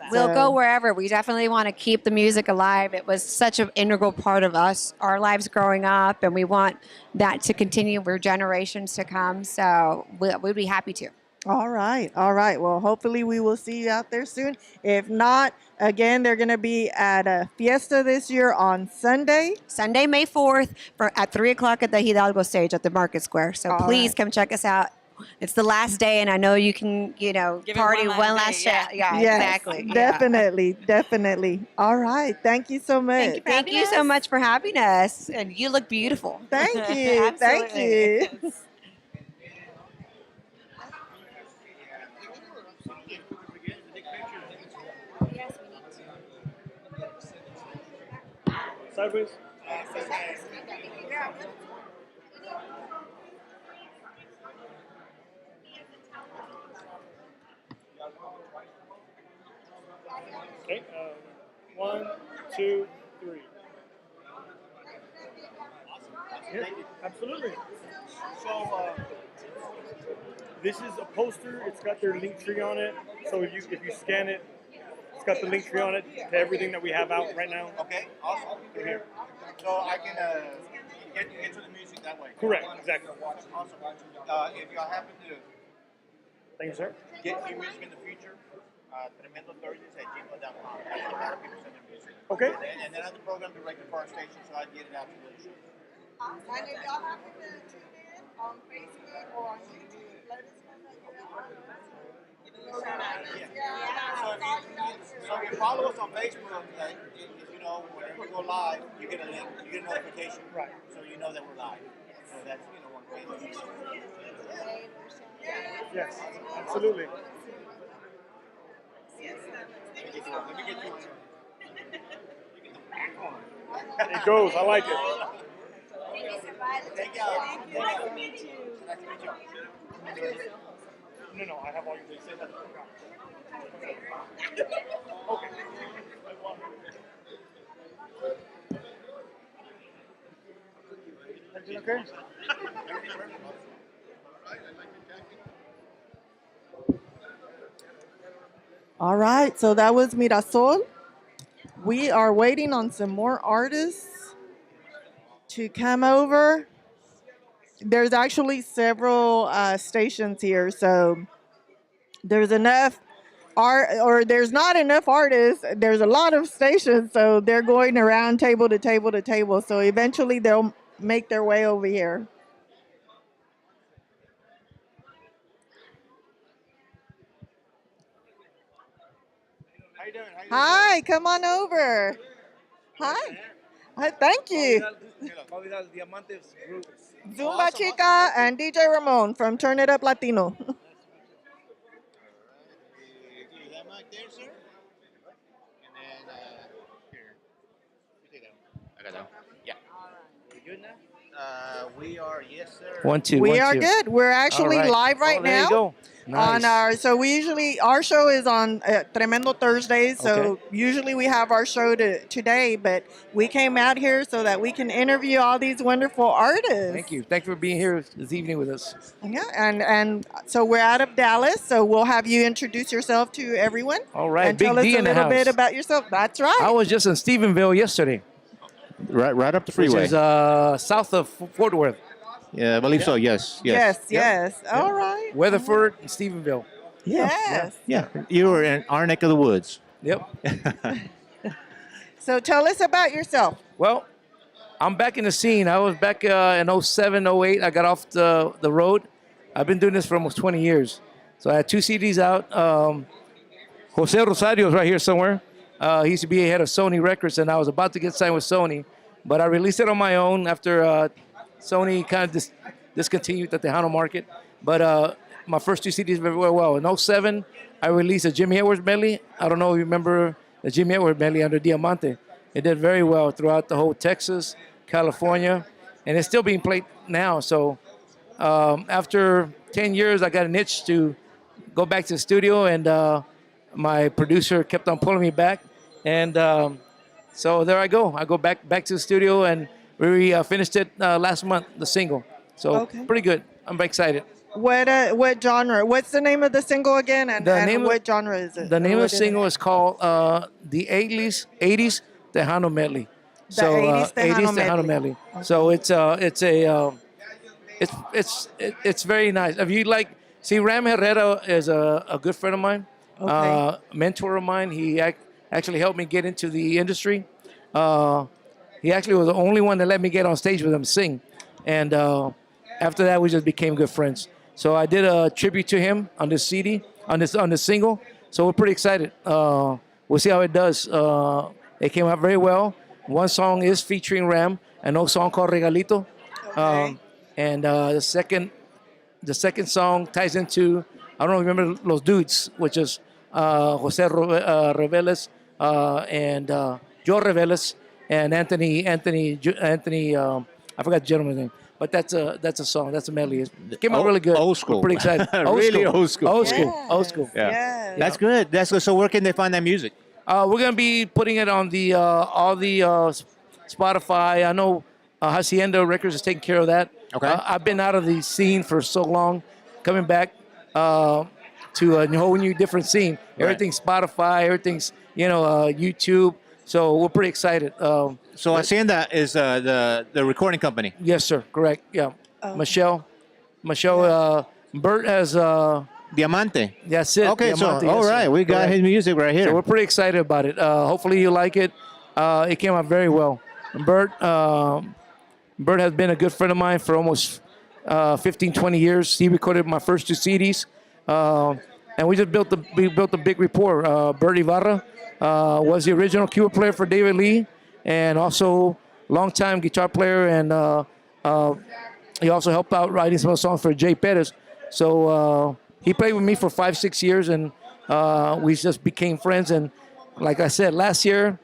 We'll So- go wherever. We definitely want to keep the music alive. It was such an integral part of our lives growing up, and we want that to continue for generations to come. So we'd be happy to. All right. All right. Well, hopefully we will see you out there soon. If not, again, they're going to be at a fiesta this year on Sunday. Sunday, May 4th, at 3 o'clock at the Hidalgo stage at the Market Square. So All please right. come check us out. It's the last day, and I know you can, Give it party one one last last day, shot. Yeah, Yes, exactly. Yeah. definitely. Definitely. All right. Thank you so much. Thank you so much for having us. And you look beautiful. Thank you. Thank Absolutely. you. Sideways. Okay. 1, 2, 3. Yeah, absolutely. So this is a poster. It's got their link tree on it. So if you scan it, it's got the link tree on it to everything that we have out right now. Okay, awesome. Right here. So I can get to the music that way. Correct, exactly. Awesome. If y'all happen to Thank you, sir. get new music in the future, Tremendo Thursdays at gmail.com. That's a lot of people send their music. Okay. And then other program director for our station, so I get it out to the show. And if y'all happen to tune in on Facebook or on YouTube, let us know that you're So if you follow us on Facebook, you know, whenever we go live, you get a link, you get a notification. Right. So you know that we're live. So that's, one way. Yes, absolutely. Let me get you. It goes. I like it. Thank you. Nice to meet you. Nice to meet you. No, I have all your things. Okay. Everything okay? All right, so that was Mirasol. We are waiting on some more artists to come over. There's actually several stations here, so there's enough art, or there's not enough artists. There's a lot of stations, so they're going around table to table to table. So eventually they'll make their way over here. How you doing? Hi, come on over. Hi. Hi, thank you. Zumba Chica and DJ Ramon from Turn It Up Latino. We are, yes, sir. One, two. We one, are two. good. We're actually All right. live right Oh, there now. you go. Nice. On our show is on Tremendo Thursdays, so Okay. usually we have our show today, but we came out here so that we can interview all these wonderful artists. Thank you. Thank you for being here this evening with us. Yeah, and so we're out of Dallas, so we'll have you introduce yourself to everyone. All right, and Big tell us D a in the little bit house. about yourself. That's right. I was just in Stephenville yesterday. Right up the Which freeway. is south of Fort Worth. Yeah, I believe so. Yes. Yes. All right. Weatherford and Stephenville. Yes. Yeah, you were in our neck of the woods. Yep. So tell us about yourself. Well, I'm back in the scene. I was back in 07, 08. I got off the road. I've been doing this for almost 20 years. So I had 2 CDs out. Jose Rosario is right here somewhere. He used to be head of Sony Records, and I was about to get signed with Sony. But I released it on my own after Sony kind of discontinued the Tejano market. But my first 2 CDs did very well. In 07, I released a Jimmy Edwards medley. I don't know if you remember the Jimmy Edwards medley under Diamante. It did very well throughout the whole Texas, California, and it's still being played now. So after 10 years, I got an itch to go back to the studio, and my producer kept on pulling me back. And so there I go. I go back to the studio, and we finished it last month, the single. So pretty good. I'm excited. What genre? What's the name of the single again? And, what genre is it? The name of What the is single is called the 80s Tejano Medley. The So 80s Tejano Tejano Medley. Medley. So it's very nice. If you like See, Ram Herrera is a good friend of mine, Okay. mentor of mine. He actually helped me get into the industry. He actually was the only one that let me get on stage with him sing. And after that, we just became good friends. So I did a tribute to him on this CD, on this single. So we're pretty excited. We'll see how it does. It came out very well. One song is featuring Ram, another song called Regalito. And the second song ties into, I don't remember Los Dudes, which is Jose Reveles and Joe Reveles and Anthony. I forgot the gentleman's name, but that's a song. That's a medley. It came out really good. Old school. We're pretty excited. Really old school. Old school. Old school. Yeah. That's good. That's good. So where can they find that music? We're gonna be putting it on the all the Spotify. I know Hacienda Records is taking care of that. Okay. I've been out of the scene for so long, coming back to a whole new different scene. Right. Everything's Spotify. Everything's YouTube. So we're pretty excited. So Hacienda is the recording company. Yes, sir. Correct. Yeah. Oh. Michelle. Bert has. Diamante. That's it. Okay, Diamante, so all yes, right, sir. we got Correct. his music right here. So we're pretty excited about it. Hopefully you like it. It came out very well. Bert has been a good friend of mine for almost 15, 20 years. He recorded my first two CDs. And we built a big rapport. Bert Ibarra was the original keyboard player for David Lee and also longtime guitar player. And he also helped out writing some songs for Jay Perez. So he played with me for 5-6 years, and we just became friends. And like I said, last year,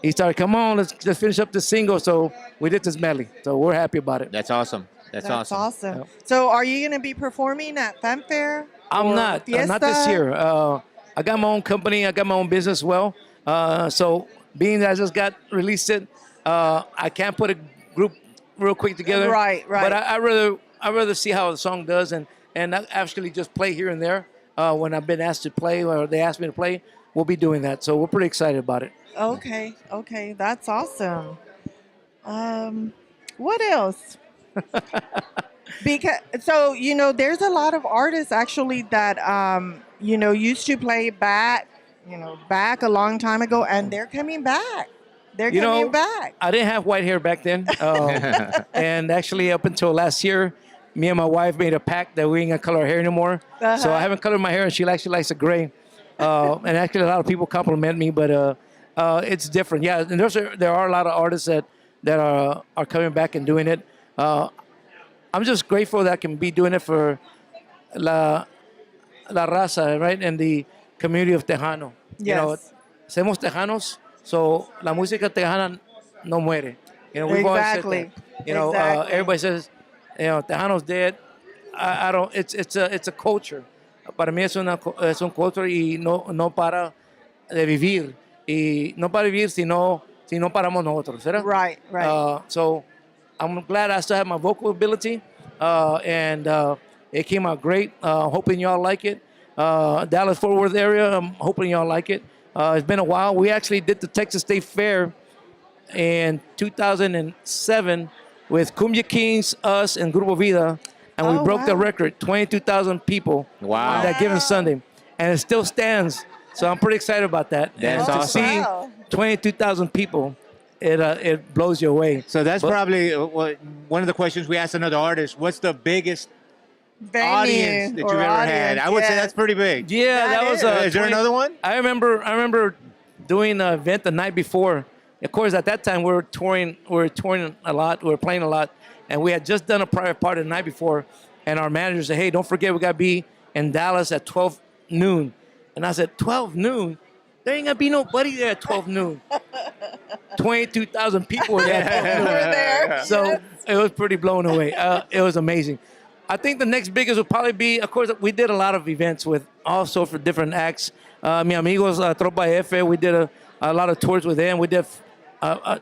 he started, come on, let's finish up the single. So we did this medley. So we're happy about it. That's awesome. That's awesome. Yep. So are you going to be performing at Fanfare? I'm or not this Fiesta? year. I got my own company. I got my own business as well. So being that I just got released it, I can't put a group real quick together. Right. But I rather see how the song does and I actually just play here and there when I've been asked to play or they ask me to play. We'll be doing that. So we're pretty excited about it. Okay, that's awesome. What else? Because there's a lot of artists actually that used to play back a long time ago, and they're coming back. They're coming back. I didn't have white hair back then, and actually up until last year, me and my wife made a pact that we ain't gonna color our hair anymore. So I haven't colored my hair, and she actually likes it gray. And actually, a lot of people compliment me, but it's different. Yeah, and there are a lot of artists that are coming back and doing it. I'm just grateful that I can be doing it for la raza, right, and the community of Tejano. Yes. Somos Tejanos, so la música tejana no muere. We've always said Exactly. that. Everybody says, Tejano's dead. I don't. It's a culture. Para mí es un culture y no para de vivir y no para vivir si no paramos nosotros, ¿verdad? Right. So I'm glad I still have my vocal ability, and it came out great. Hoping y'all like it. Dallas Fort Worth area, I'm hoping y'all like it. It's been a while. We actually did the Texas State Fair in 2007 with Cumbia Kings, us, and Grupo Vida, and we broke the record, 22,000 people on that given Sunday, and it still stands. So I'm pretty excited about that. That's and awesome. To see 22,000 people, it blows you away. So that's probably one of the questions we asked another artist. What's the biggest audience that you've ever had? I would say that's pretty big. Yeah, that was. Is there another one? I remember doing an event the night before. Of course, at that time we were touring a lot. We were playing a lot, and we had just done a private party the night before. And our manager said, "Hey, don't forget we got to be in Dallas at 12 noon." And I said, 12 noon? There ain't gonna be nobody there at 12 noon. 22,000 people were there at 12 noon. there. So it was pretty blown away. It was amazing. I think the next biggest would probably be, of course, we did a lot of events with all sorts of different acts. Mi amigos, Tropa F, we did a lot of tours with them. We did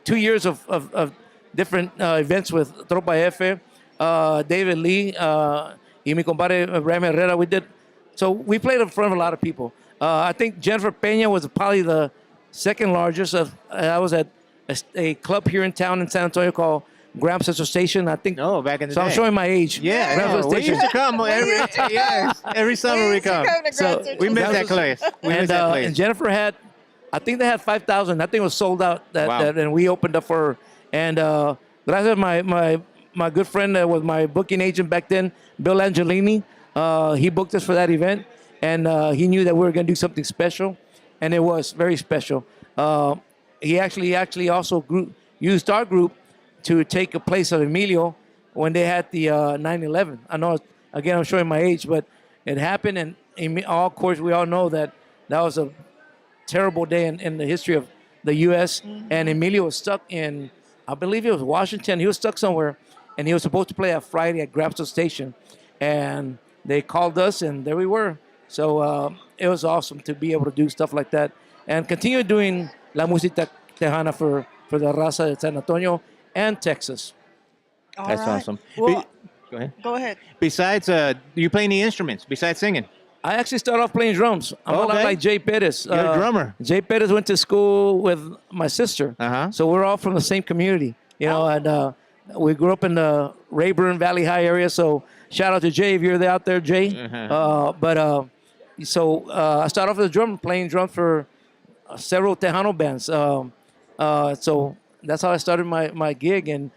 2 years of different events with Tropa F, David Lee, y mi compadre Ram Herrera. So we played in front of a lot of people. I think Jennifer Peña was probably the second largest. I was at a club here in town in San Antonio called Graham Central Station. I think. Oh, back in the So day. I'm showing my age. Yeah, Graham no, Central we used to come every summer we come. We miss that place. We miss that place. And Jennifer had, I think they had 5,000. I think it was sold out. Wow. And we opened up for her. And gracias, my good friend that was my booking agent back then, Bill Angelini. He booked us for that event, and he knew that we were going to do something special, and it was very special. He actually also used our group to take a place of Emilio when they had the 9/11. I know, again, I'm showing my age, but it happened, and of course, we all know that was a terrible day in the history of the U.S. And Emilio was stuck in, I believe it was Washington. He was stuck somewhere, and he was supposed to play that Friday at Grabstone Station, and they called us, and there we were. So it was awesome to be able to do stuff like that and continue doing La Música Tejana for the Raza de San Antonio and Texas. That's awesome. Well, Go ahead. Go ahead. Besides, do you play any instruments besides singing? I actually started off playing drums. I'm a lot like Jay Perez. You're a drummer. Jay Perez went to school with my sister. Uh-huh. So we're all from the same community, and we grew up in the Rayburn Valley High area. So shout out to Jay if you're out there, Jay. So I started off as a drummer, playing drums for several Tejano bands. So that's how I started my gig. And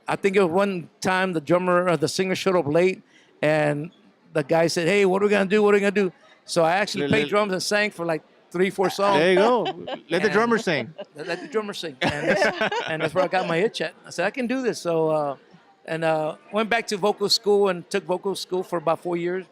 I think it was one time the singer showed up late, and the guy said, "Hey, what are we gonna do? What are we gonna do?" So I actually played drums and sang for like 3-4 songs. There you go. Let the drummer sing. Let the drummer sing. And that's where I got my itch at. I said, I can do this. So, went back to vocal school and took vocal school for about 4 years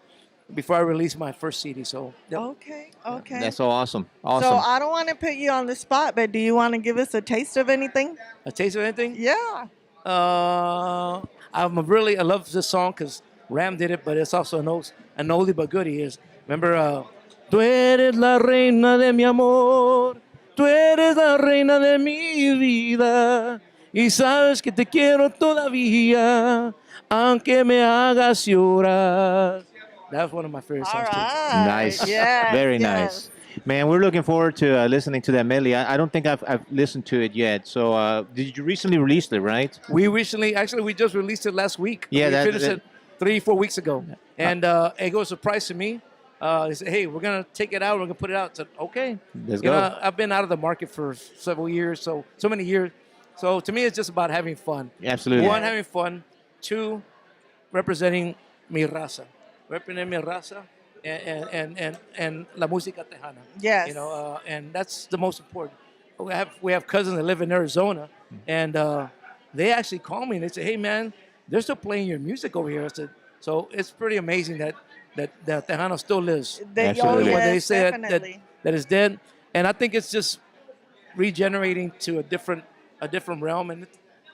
before I released my first CD. So, yep. Okay. That's so awesome. Awesome. So I don't want to put you on the spot, but do you want to give us a taste of anything? A taste of anything? Yeah. I love this song because Ram did it, but it's also an oldie but goodie. Remember, tú eres la reina de mi amor, tú eres la reina de mi vida, y sabes que te quiero todavía, aunque me hagas llorar. That's one of my favorite songs, too. Nice. Very nice. Man, we're looking forward to listening to that medley. I don't think I've listened to it yet. So did you recently release it, right? We just released it last week. Yeah, we finished it 3-4 weeks ago. And it was a surprise to me. They said, hey, we're going to take it out. We're going to put it out. I said, okay. Let's go. I've been out of the market for several years, so many years. So to me, it's just about having fun. Absolutely. One, having fun. Two, representing mi raza. Representing mi raza and la música tejana. Yes. And that's the most important. We have cousins that live in Arizona, and they actually call me and they say, hey, man, they're still playing your music over here. I said, so it's pretty amazing that Tejano still lives. Where they say that it's dead. And I think it's just regenerating to a different realm, and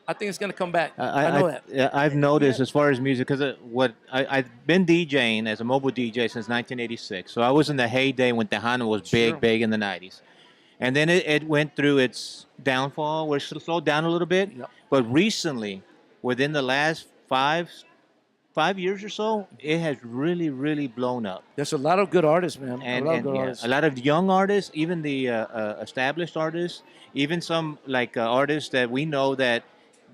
I think it's going to come back. I know that. Yeah, I've noticed as far as music, because I've been DJing as a mobile DJ since 1986. So I was in the heyday when Tejano was big in the 90s. And then it went through its downfall, where it slowed down a little bit. Yep. But recently, within the last 5 years or so, it has really, really blown up. There's a lot of good artists, man. A lot of young artists, even the established artists, even some artists that we know that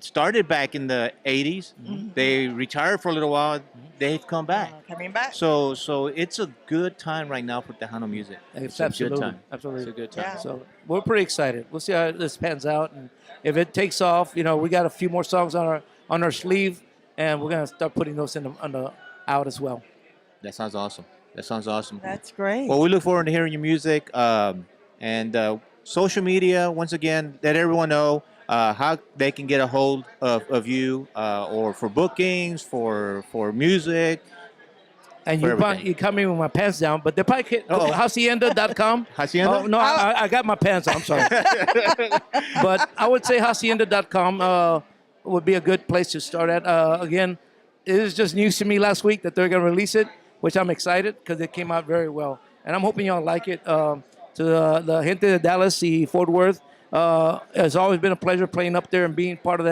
started back in the 80s. Mm-hmm. They retired for a little while. They've come back. Coming back. So it's a good time right now for Tejano music. It's absolutely a good time. Absolutely. It's a good time. Yeah. So we're pretty excited. We'll see how this pans out, and if it takes off, we got a few more songs on our sleeve, and we're gonna start putting those out as well. That sounds awesome. That's great. Well, we look forward to hearing your music, and social media. Once again, let everyone know how they can get a hold of you, or for bookings, for music. And you caught me with my pants down, but they probably hit hacienda.com. Hacienda? Oh, no, I got my pants on. I'm sorry. But I would say hacienda.com would be a good place to start at. Again, it is just news to me last week that they're going to release it, which I'm excited because it came out very well. And I'm hoping y'all like it. To the gente de Dallas y Fort Worth, it's always been a pleasure playing up there and being part of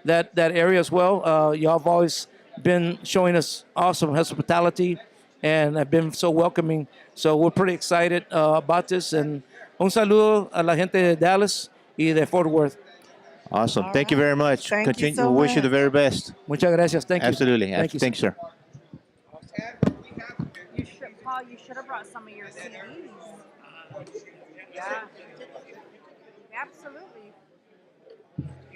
that area as well. Y'all have always been showing us awesome hospitality and have been so welcoming. So we're pretty excited about this. And un saludo a la gente de Dallas y de Fort Worth. Awesome. All Thank you right. very much. Thank you Continue. so We wish you the much. very best. Muchas gracias. Thank you. Absolutely. Thank you. Thanks, sir. You should, Paul. You should have brought some of your CDs. Yeah. Absolutely.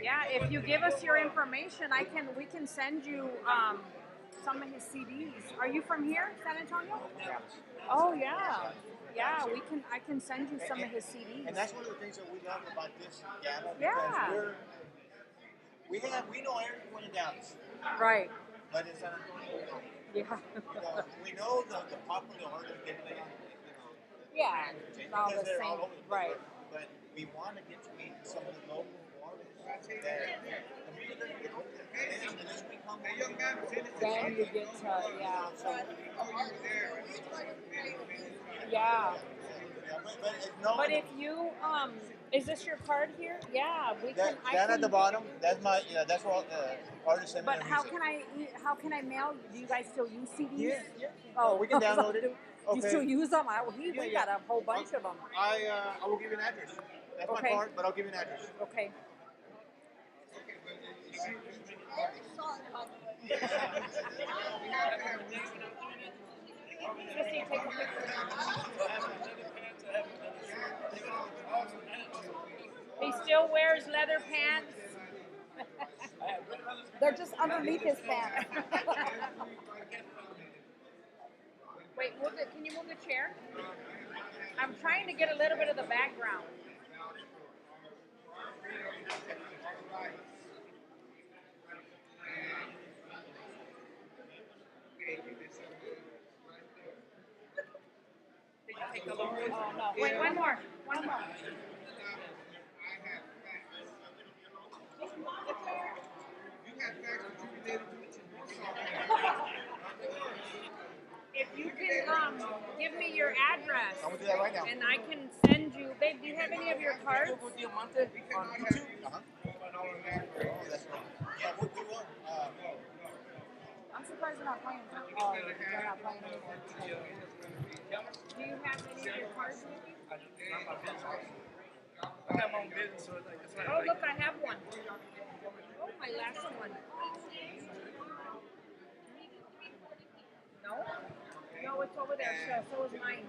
Yeah. If you give us your information, we can send you some of his CDs. Are you from here, San Antonio? Oh yeah. Yeah. I can send you some of his CDs. And that's one of the things that we love about this gala. Yeah. Because we know everyone in Dallas. Right. But in San Antonio, Yeah. we know the popular artists get played on, Yeah. It's all because the they're all same. over the place. Right. But we want to get to meet some of the local artists that the music doesn't get over there. And unless we come Then you get to yeah. But if you is this your card here? Yeah, we can. That at the bottom, that's my that's what artists send me. But how can I mail you? Do you guys still use CDs? Yeah. Oh, We can download it. You still use them? We got a whole bunch of them. I will give you an address. That's my card, but I'll give you an address. Okay. He still wears leather pants. They're just underneath his pants. Wait, can you move the chair? I'm trying to get a little bit of the background. Oh, no. Wait, one more. One more. If you can give me your address, I'm gonna do that right now. and I can send you. Babe, do you have any of your cards? On YouTube? Yeah, we will. I'm surprised they're not playing. Oh, they're not playing anymore. Do you have any of your cards with you? Oh, look, I have one. Oh, my last one. No? No, it's over there. So is mine.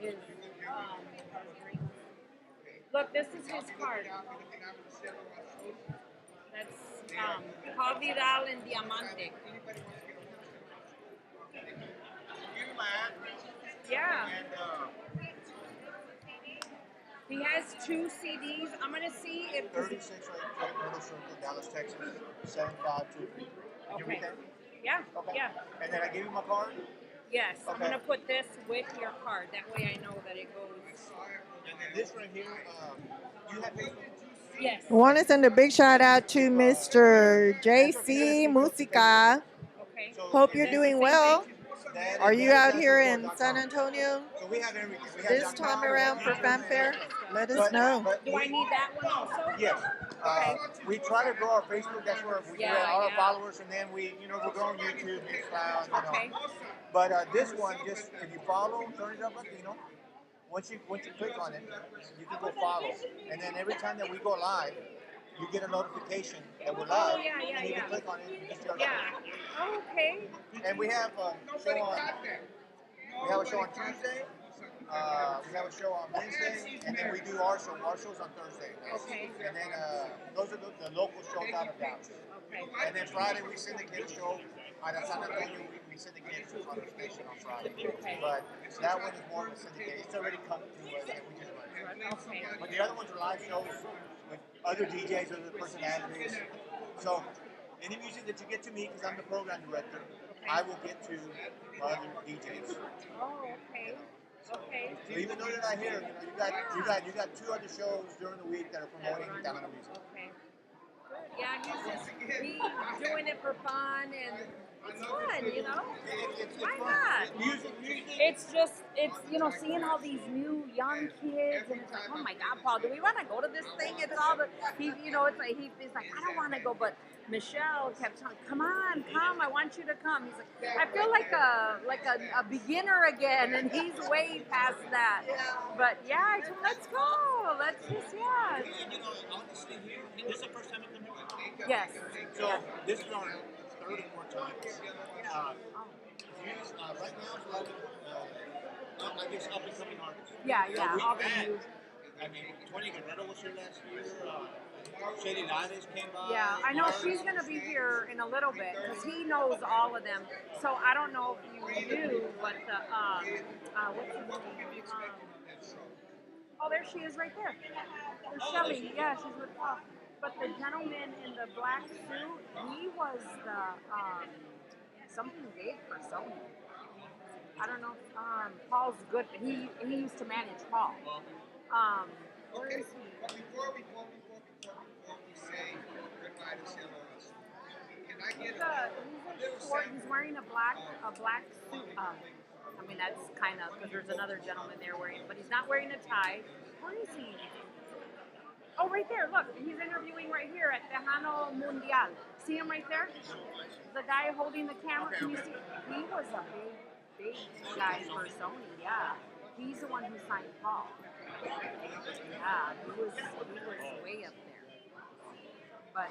His, look, this is his card. That's Paul Vidal and Diamante. Yeah. He has 2 CDs. I'm gonna see if 36 right Middle Circle, Dallas, Texas, 7523. You read that? Yeah. Okay. Yeah. And then I give you my card. Yes. I'm Okay. gonna put this with your card. That way I know that it goes. And then this right here, you have Facebook? Yes. I want to send a big shout out to Mr. JC Musica. Okay. Hope you're doing well. Are you out here in San Antonio So we have everything. We have this time around for fanfare? Let us know. Do I need that one also? Yes. We try to grow our Facebook. That's where we get all our followers, and then we're growing YouTube, Cloud, Okay. But this one, just if you follow, turn it up Latino. Once you click on it, you can go follow, and then every time that we go live, you get a notification that we're live, and you can click on it. And you can see our Yeah. Oh, okay. And we have a show on. We have a show on Tuesday. We have a show on Wednesday, and then we do our show. Our show's on Thursday. Okay. And then those are the local shows out of Dallas. Okay. And then Friday we syndicate a show out of San Antonio. We syndicate shows on the station on Friday. Okay. But that one is more of a syndicate. It's already come to us and we just run it. Okay. But the other ones are live shows with other DJs, other personalities. So any music that you get to me, because I'm the program director, I will get to other DJs. Oh, okay. Okay. So even though you're not here, you got 2 other shows during the week that are promoting Tejano music. Okay. Yeah, he's just doing it for fun, and it's fun, you know? Why not? It's just, seeing all these new young kids, and it's like, oh my God, Paul, do we want to go to this thing? It's all the, it's like, he's like, I don't want to go, but Michelle kept telling, "Come on, come! I want you to come." He's like, "I feel like a beginner again," and he's way past that. But yeah, I told him, "Let's go. Let's just yeah." You know, honestly, here, this is the first time you come here. Yes. So this is our third or fourth time. Right now, it's like I guess up and coming artists. Yeah, yeah. We've All the had, new. I mean, Tony Guerrero was here last year. Shady Lares came by. Yeah, I know she's going to be here in a little bit because he knows all of them. So I don't know if you knew, but what's his name? Oh, there she is right there. There's Shelly. Yeah, she's with Paul. But the gentleman in the black suit, he was the something big for Sony. I don't know. Paul's good. He used to manage Paul. Where is he? Before we say goodbye to CLOs, can I get He's wearing a black suit. I mean, that's kind of because there's another gentleman there wearing, but he's not wearing a tie. Where is he? Oh, right there. Look, he's interviewing right here at Tejano Mundial. See him right there? The guy holding the camera. Can you see? He was a big guy for Sony. Yeah, he's the one who signed Paul. Yeah, he was way up there. But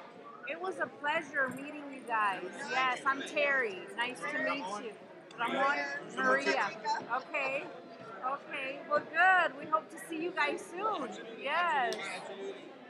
it was a pleasure meeting you guys. Yes, I'm Terry. Nice to meet you. Ramon, Maria. Okay. Well, good. We hope to see you guys soon. Yes.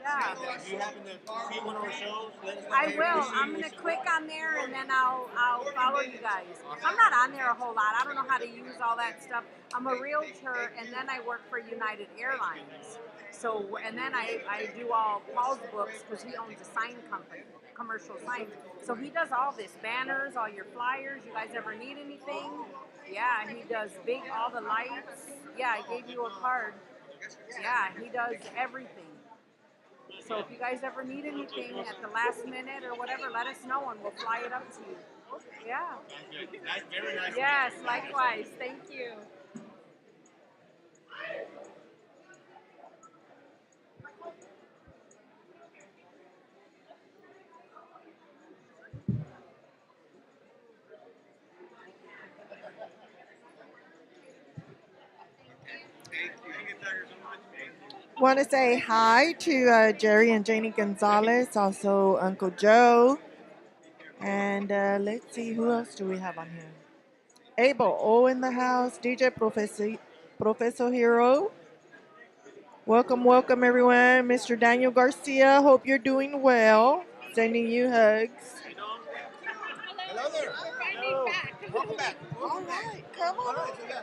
Yeah. If you happen to see one of our shows, let us know. I will. I'm gonna click on there and then I'll follow you guys. I'm not on there a whole lot. I don't know how to use all that stuff. I'm a realtor and then I work for United Airlines. So and then I do all Paul's books because he owns a sign company, commercial signs. So he does all this, banners, all your flyers. You guys ever need anything? Yeah, he does all the lights. Yeah, I gave you a card. Yeah, he does everything. So if you guys ever need anything at the last minute or whatever, let us know and we'll fly it up to you. Yeah. Very nice. Yes, likewise. Thank you. Want to say hi to Jerry and Janie Gonzalez, also Uncle Joe. And let's see, who else do we have on here? Abel O in the house, DJ Professor Hero. Welcome everyone. Mr. Daniel Garcia, hope you're doing well. Sending you hugs. Hello there. Welcome back. All right, come on. All right, so yeah.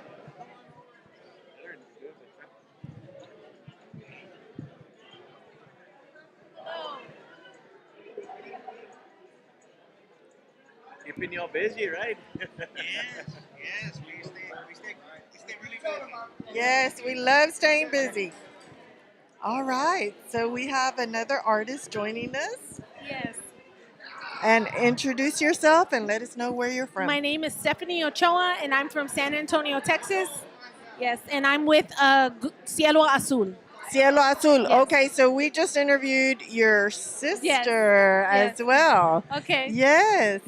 Keeping y'all busy, right? Yes, we stay really busy. Yes, we love staying busy. All right, so we have another artist joining us. Yes. And introduce yourself and let us know where you're from. My name is Stephanie Ochoa, and I'm from San Antonio, Texas. Yes, and I'm with Cielo Azul. Cielo Azul. Yes. Okay, so we just interviewed your sister as well. Okay. Yes.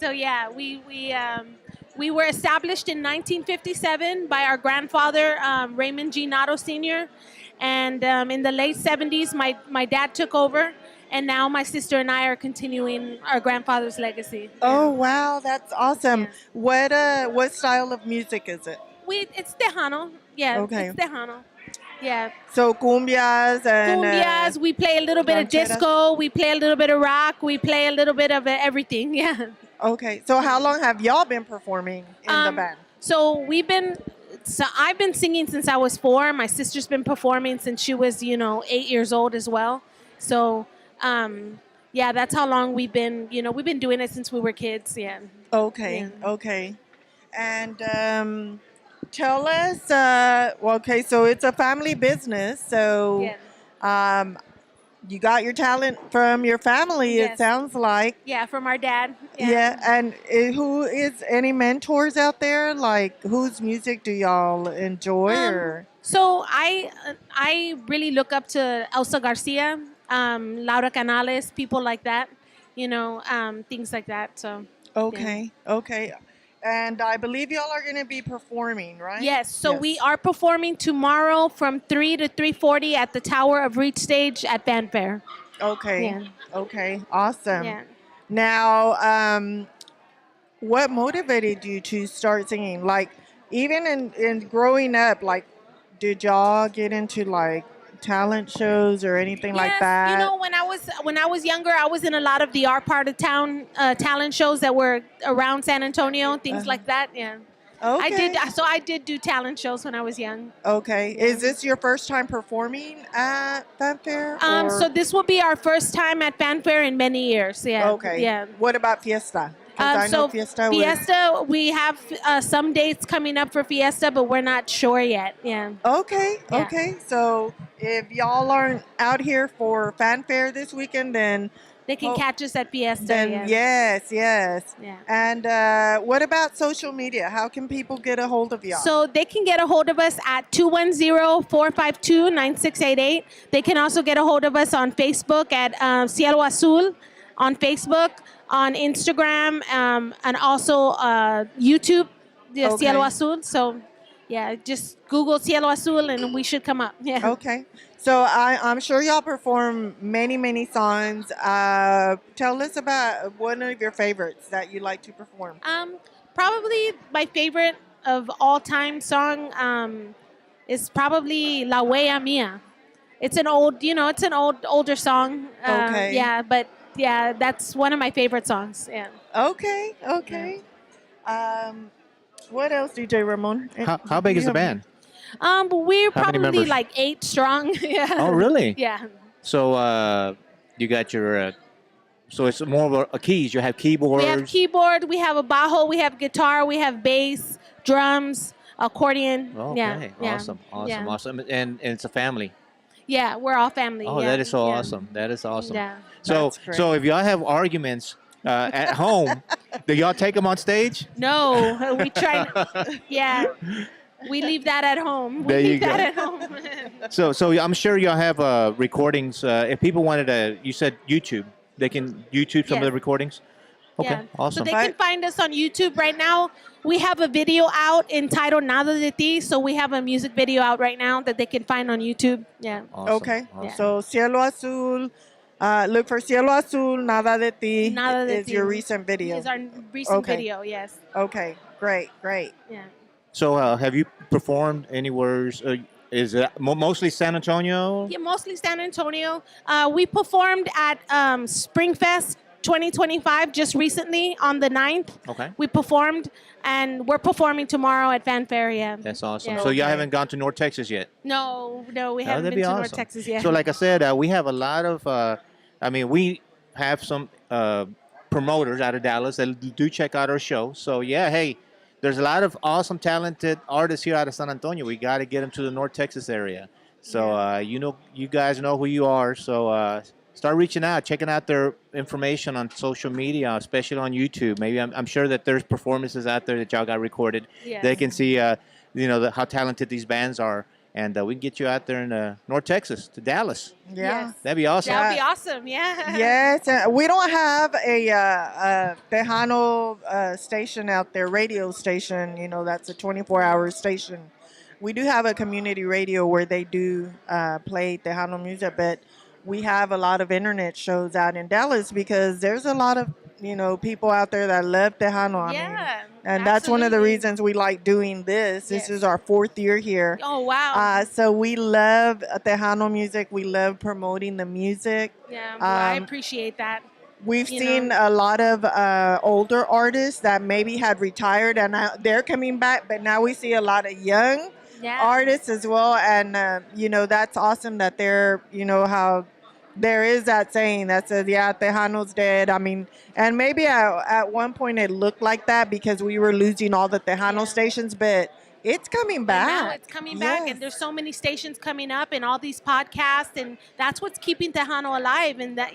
So yeah, we were established in 1957 by our grandfather Raymond G. Nato Sr. And in the late 70s, my dad took over, and now my sister and I are continuing our grandfather's legacy. Oh wow, that's awesome. What style of music is it? It's Tejano. Yeah. Okay. It's Tejano. Yeah. So cumbias and Cumbias. We play a little bit of rancheras? disco. We play a little bit of rock. We play a little bit of everything. Yeah. Okay, so how long have y'all been performing in the band? So I've been singing since I was 4. My sister's been performing since she was, 8 years old as well. So, yeah, that's how long we've been doing it since we were kids. Yeah. Okay. And tell us, so it's a family business. So you got your talent from your family, Yes. it sounds like. Yeah, from our dad. Yeah, and who is any mentors out there? Like, whose music do y'all enjoy? Or So I really look up to Elsa Garcia, Laura Canales, people like that. things like that. So Okay. Okay. And I believe y'all are going to be performing, right? yes, so we are performing tomorrow from 3 to 3:40 at the Tower of Reach stage at Fanfare. Okay. Yeah. Okay. Awesome. Yeah. Now, what motivated you to start singing? Like, even in growing up, like, did y'all get into like talent shows or anything like Yes, that? when I was younger, I was in a lot of the art part of town talent shows that were around San Antonio, things like that. Yeah. I Okay. did. So I did do talent shows when I was young. Okay. Is this your first time performing at Fanfare? So this will be our first time at Fanfare in many years. Yeah. Okay. Yeah. What about Fiesta? 'Cause I know So Fiesta. Fiesta, we have some dates coming up for Fiesta, but we're not sure yet. Yeah. Okay. Yeah. Okay. So if y'all aren't out here for Fanfare this weekend, then they can catch us at Fiesta. Then yes. Yeah. And what about social media? How can people get a hold of y'all? So they can get a hold of us at 210-452-9688. They can also get a hold of us on Facebook at Cielo Azul, on Facebook, on Instagram, and also YouTube, Cielo Azul. So yeah, just Google Cielo Azul and we should come up. Yeah. Okay. So I'm sure y'all perform many, many songs. Tell us about one of your favorites that you like to perform. Probably my favorite of all time song is probably La Huella Mía. It's an older song. Okay. Yeah, but yeah, that's one of my favorite songs. Yeah. Okay. What else, DJ Ramon? How big is the band? We're How many probably members? like 8 strong. Yeah. Oh, really? Yeah. So you got your. So it's more of a keys. You have keyboards. We have keyboard, we have a bajo, we have guitar, we have bass, drums, accordion. Okay. Yeah. Awesome. Yeah. Awesome. And it's a family. Yeah, we're all family. Oh, yeah. that is so Yeah. awesome. That is awesome. Yeah. So That's great. so if y'all have arguments at home, do y'all take them on stage? No, we try. Yeah, we leave that at home. We There you leave that go. at home. So I'm sure y'all have recordings. If people wanted to, you said YouTube, they can YouTube some of Yes. the recordings. Okay, Yeah. awesome. So they can find us on YouTube right now. We have a video out entitled Nada de Ti. So we have a music video out right now that they can find on YouTube. Yeah. Okay. Yeah. So Cielo Azul. Look for Cielo Azul, Nada de Ti. Nada de is Ti. your recent video. Is our recent Okay. video, yes. Okay. Great. Yeah. So have you performed anywhere? Is it mostly San Antonio? Yeah, mostly San Antonio. We performed at Springfest 2025 just recently on the 9th. Okay. We performed, and we're performing tomorrow at Fanfare. Yeah. That's awesome. Yeah. So y'all haven't gone to North Texas yet? No, we Oh, haven't that'd been to be North awesome. Texas yet. So like I said, we have a lot of, we have some promoters out of Dallas that do check out our show. So yeah, hey, there's a lot of awesome, talented artists here out of San Antonio. We got to get them to the North Texas area. So you guys know who you are. So start reaching out, checking out their information on social media, especially on YouTube. Maybe I'm sure that there's performances out there that y'all got recorded. Yes. They can see, how talented these bands are. And we can get you out there in North Texas to Dallas. Yeah. That'd be awesome. That would be awesome. Yeah. Yes, we don't have a Tejano station out there, radio station. That's a 24-hour station. We do have a community radio where they do play Tejano music, but we have a lot of internet shows out in Dallas because there's a lot of people out there that love Tejano. Yeah. And that's one of the reasons we like doing this. This is our 4th year here. Oh, wow. So we love Tejano music. We love promoting the music. Yeah, well, I appreciate that. We've You seen know. a lot of older artists that maybe had retired and now they're coming back, but now we see a lot of young artists as well. And, that's awesome that they're, how there is that saying that says, yeah, Tejano's dead. I mean, and maybe at one point it looked like that because we were losing all the Tejano stations, but it's coming back. Now it's coming back, and there's so many stations coming up, and all these podcasts, and that's what's keeping Tejano alive. And that,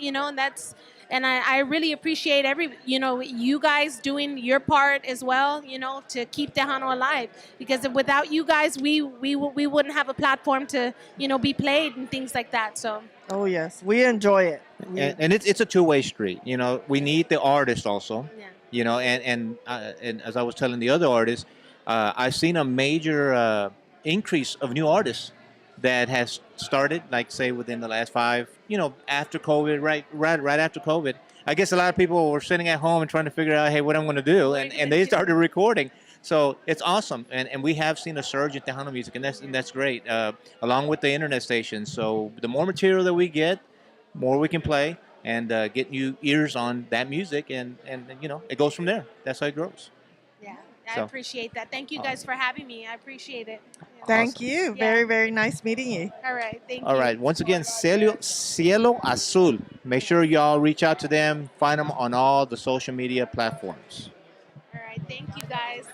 and I really appreciate you guys doing your part as well, to keep Tejano alive. Because without you guys, we wouldn't have a platform to, be played and things like that. So. Oh yes, we enjoy it. And it's a two-way street. You know, we need the artist also. Yeah. You know, and as I was telling the other artists, I've seen a major increase of new artists that has started, like say within the last five. You know, after COVID, right after COVID. I guess a lot of people were sitting at home and trying to figure out, hey, what I'm going to do, and they started recording. So it's awesome, and we have seen a surge in Tejano music, and that's great. Along with the internet stations, so the more material that we get, more we can play and get new ears on that music, and you know it goes from there. That's how it grows. Yeah, I So, appreciate that. Thank you guys for having me. I appreciate it. Thank you. Yeah. Very, very nice meeting you. All right. Thank all you. right. Once again, Cielo Azul. Make sure y'all reach out to them. Find them on all the social media platforms. All right. Thank you guys.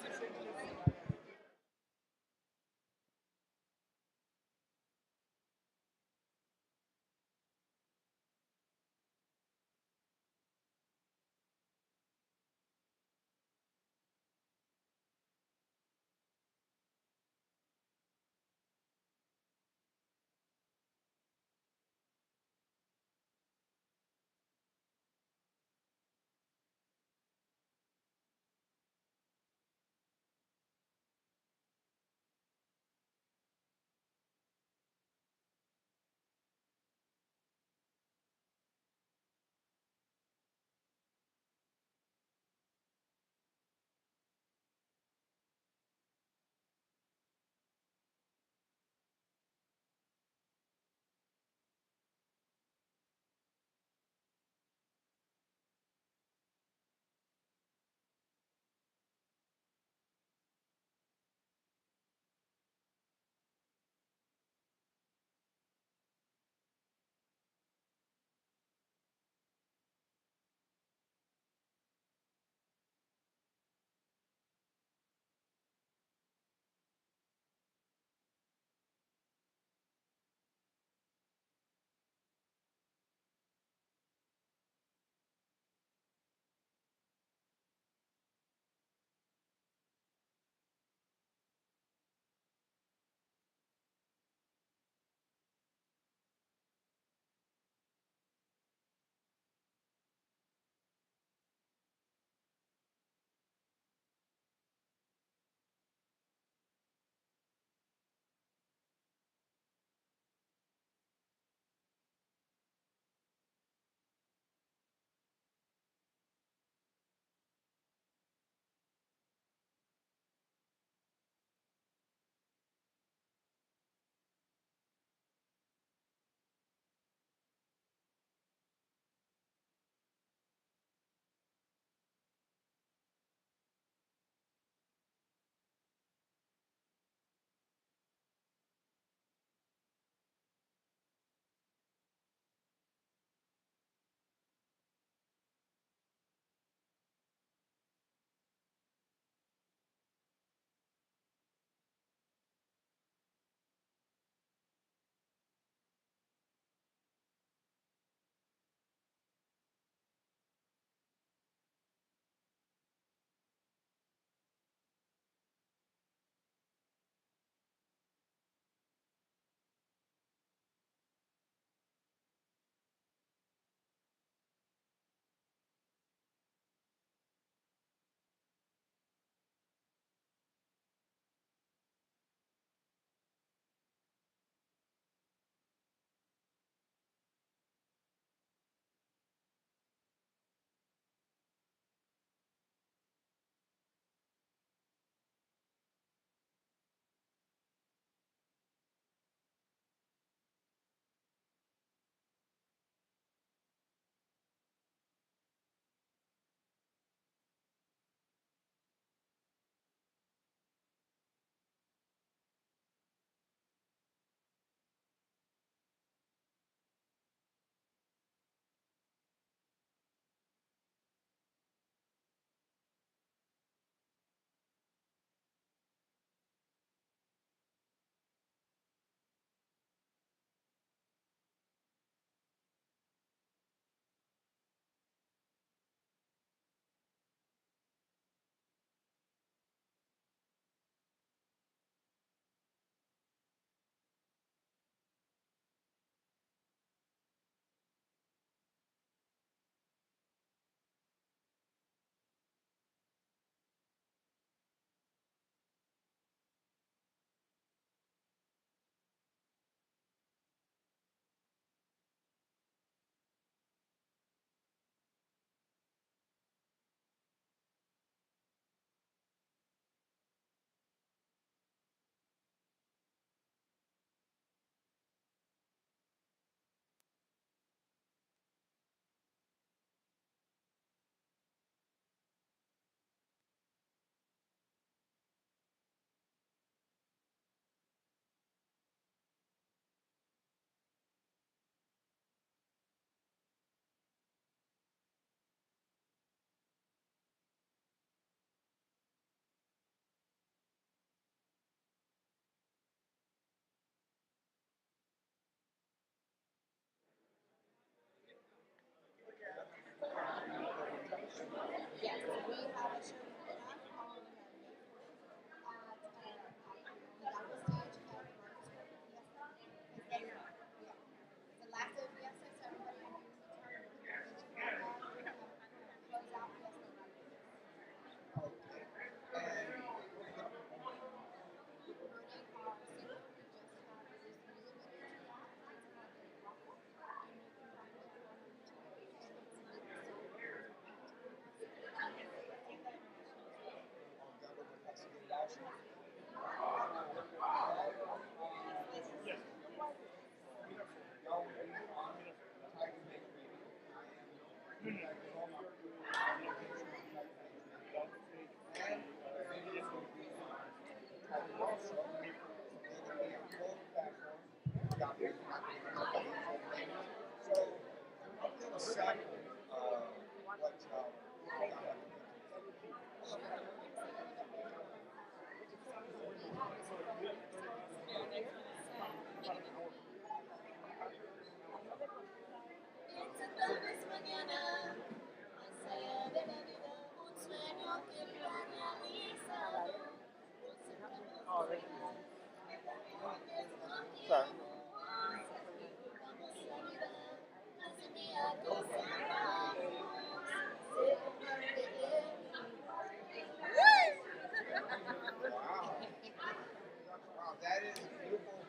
Wow, that is beautiful.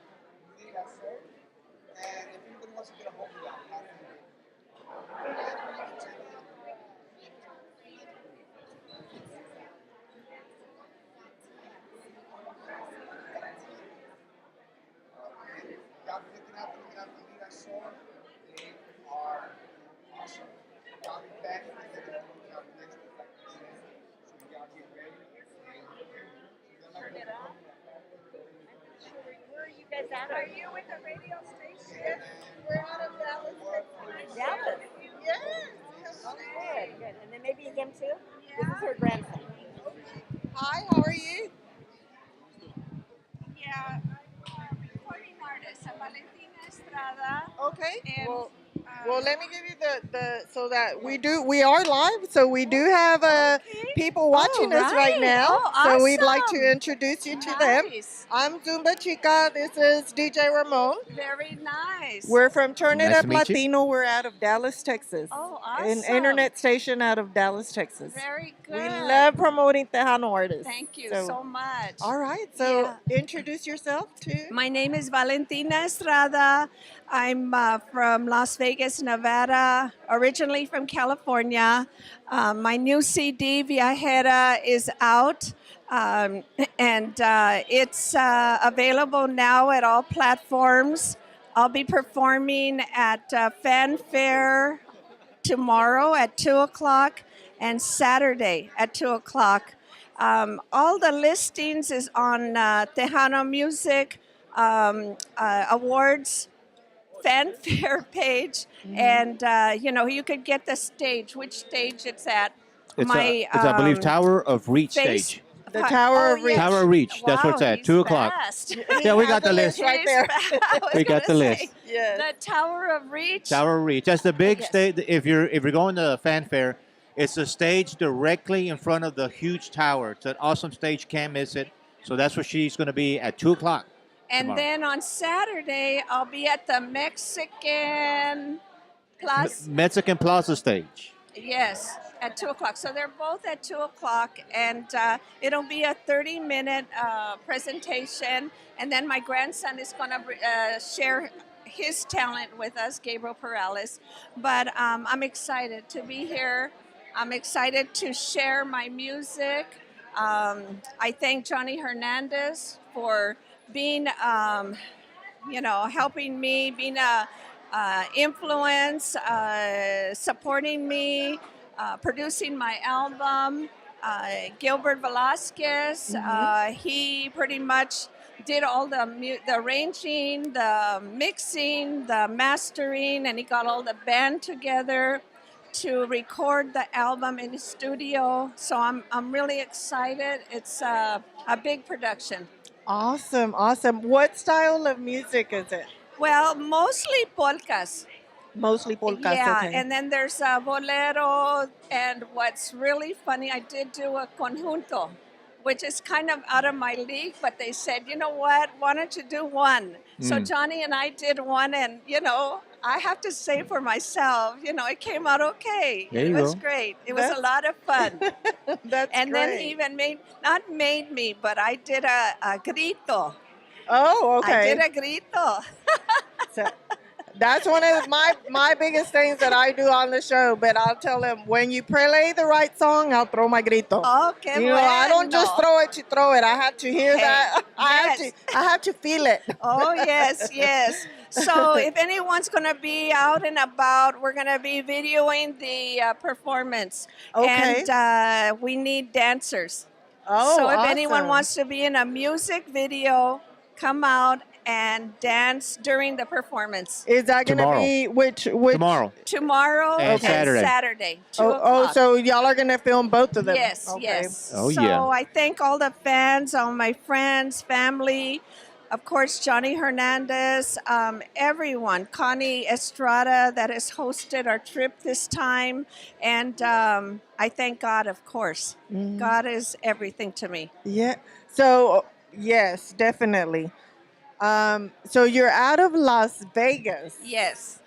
And if anybody wants to get a hold of that, how can y'all looking out the Mirasol. They are awesome. Y'all be back if you're going to our next like so y'all get ready. Turn it up. Where are you guys at? Are you with the radio station? We're out of Dallas. Dallas? Yes. Oh, good, good. And then maybe him too? Yeah. This is her grandson. Hi, how are you? Yeah, I'm a recording artist. I'm Valentina Estrada. Okay. And, Well, let me give you the so that we are live, so we do have people watching us right now. Oh, So we'd like to awesome. introduce you to them. I'm Zumba Chica. This is DJ Ramon. Very nice. We're from Turn It Nice Up to meet you. Latino. We're out of Dallas, Texas. Oh, An awesome. internet station out of Dallas, Texas. Very good. We love promoting Tejano artists. Thank you so much. All right, so introduce yourself to. My name is Valentina Estrada. I'm from Las Vegas, Nevada, originally from California. My new CD, Viajera, is out. And it's available now at all platforms. I'll be performing at Fanfare tomorrow at 2 o'clock and Saturday at 2 o'clock. All the listings is on Tejano Music Awards fanfare page, and you could get the stage, which stage it's at. It's, I believe, Tower of Reach face- stage. The Tower of Reach. Tower of Reach. That's where it's at. 2 o'clock. Yeah, we got the list. right there. We got the list. Yes. The Tower of Reach. Tower of Reach. That's the big stage. If you're going to the fanfare, it's a stage directly in front of the huge tower. It's an awesome stage. Can't miss it. So that's where she's going to be at 2 o'clock. And tomorrow. then on Saturday, I'll be at the Mexican Mexican Plaza stage. Yes, at 2 o'clock. So they're both at 2 o'clock, and it'll be a 30-minute presentation. And then my grandson is going to share his talent with us, Gabriel Perales. But I'm excited to be here. I'm excited to share my music. I thank Johnny Hernandez for being, helping me, being a influence, supporting me, producing my album. Gilbert Velasquez, he pretty much did all the arranging, the mixing, the mastering, and he got all the band together to record the album in the studio. So I'm really excited. It's a big production. Awesome, awesome. What style of music is it? Well, mostly polkas. Mostly polkas, Yeah, okay. and then there's a bolero. And what's really funny, I did do a conjunto, which is kind of out of my league, but they said, you know what, why don't you do one? So Johnny and I did one, and, I have to say for myself, it came out okay. There It you was go. great. It was a lot of fun. That's And great. then he even made me, but I did a grito. Oh, I okay. did a grito. So, That's one of my biggest things that I do on the show. But I'll tell them when you play the right song, I'll throw my grito. Oh, qué You know, I don't just bueno. throw it to throw it. I have to hear Hey, that. yes. I have to feel it. Oh, yes, yes. So if anyone's going to be out and about, we're going to be videoing the performance. Okay. And we need dancers. Oh, so if anyone awesome. wants to be in a music video, come out and dance during the performance. Is that going to Tomorrow. be which Tomorrow. Tomorrow And Saturday. Saturday, 2 Oh, o'clock. so y'all are going to film both of them? Yes, Okay. yes. Oh, so yeah. I thank all the fans, all my friends, family, of course, Johnny Hernandez, everyone, Connie Estrada that has hosted our trip this time. And I thank God, of course. Mhm. God is everything to me. Yeah. So yes, definitely. So you're out of Las Vegas. Yes.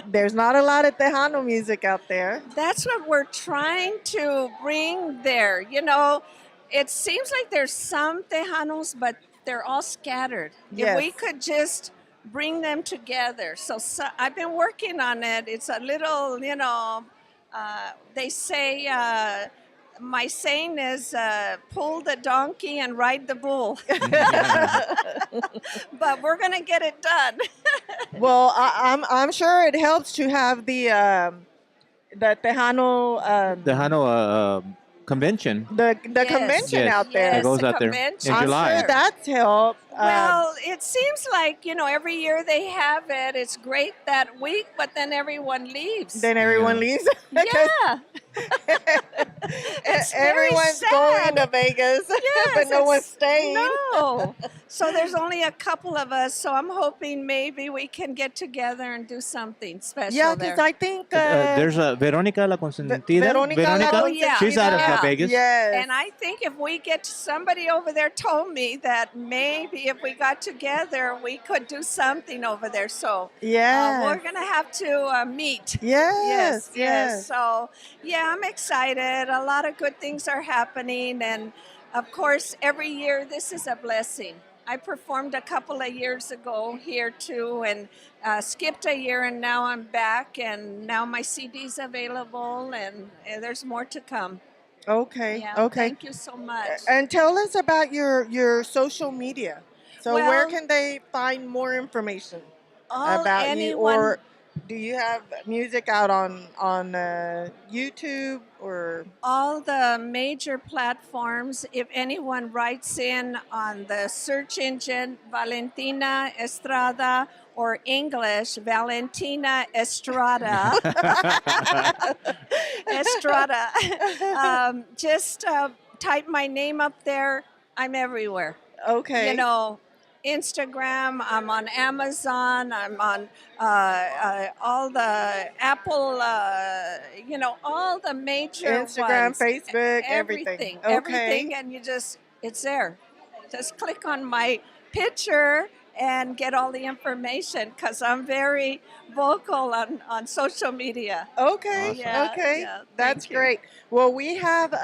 There's not a lot of Tejano music out there. That's what we're trying to bring there. You know, it seems like there's some Tejanos, but they're all scattered. If we Yes. could just bring them together. So I've been working on it. It's a little, they say, my saying is pull the donkey and ride the bull. But we're going to get it done. Well, I'm sure it helps to have the Tejano Tejano convention. the Yes. convention Yes. out there. That goes the out there in convention. I'm July. sure that's helped. Well, it seems like, every year they have it. It's great that week, but then everyone leaves. Then everyone leaves. Yeah. It's very Everyone's sad. going to Vegas, Yes, but no one's it's- staying. No. So there's only a couple of us. So I'm hoping maybe we can get together and do something special Yeah, there. because I think There's a Veronica La Consentida. Veronica La Oh, yeah. She's out of Yeah. Vegas. Yes. And I think if we get somebody over there told me that maybe if we got together, we could do something over there. So Yes. we're going to have to meet. Yes, yes. So, yeah, I'm excited. A lot of good things are happening. And of course, every year, this is a blessing. I performed a couple of years ago here too and skipped a year, and now I'm back. And now my CD's available, and there's more to come. Okay. Yeah, Okay. Thank you so much. And tell us about your social media. So where Well- can they find more information All about you, anyone- or do you have music out on YouTube or? All the major platforms. If anyone writes in on the search engine Valentina Estrada or English Valentina Estrada, Estrada, just type my name up there. I'm everywhere. Okay. Instagram, I'm on Amazon, I'm on all the Apple, all the major Instagram, ones. Facebook, everything. Okay. Everything, and it's there. Just click on my picture and get all the information because I'm very vocal on social media. Okay. Yeah, Okay. yeah, That's thank you. great. Well, we have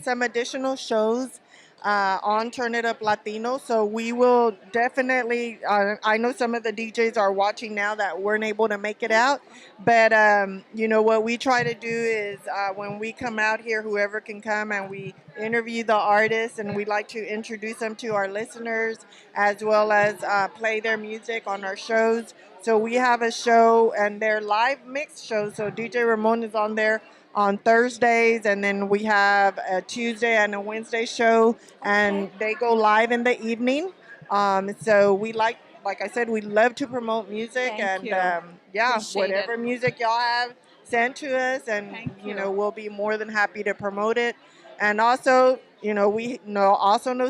some additional shows on Turn It Up Latino. So we will definitely, I know some of the DJs are watching now that weren't able to make it out. But, what we try to do is when we come out here, whoever can come, and we interview the artists, and we like to introduce them to our listeners as well as play their music on our shows. So we have a show, and they're live mix shows. So DJ Ramon is on there on Thursdays, and then we have a Tuesday and a Wednesday show, and they go live in the evening. So we like I said, we love to promote music. Thank and you. Appreciate whatever it. music y'all have, send to us, and Thank we'll be more than happy to promote it. And also, we know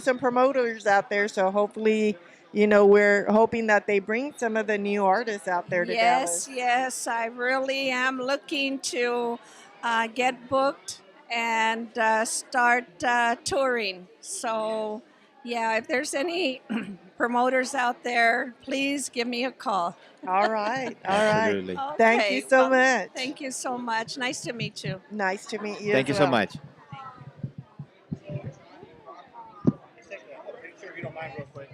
some promoters out there, so hopefully, we're hoping that they bring some of the new artists out there to Dallas. Yes, I really am looking to get booked and start touring. So, yeah, if there's any promoters out there, please give me a call. All right. All right. Absolutely. Thank you so much. Thank you so much. Nice to meet you. Nice to meet you. Thank you as so well. much. Picture, if you don't mind, real quick.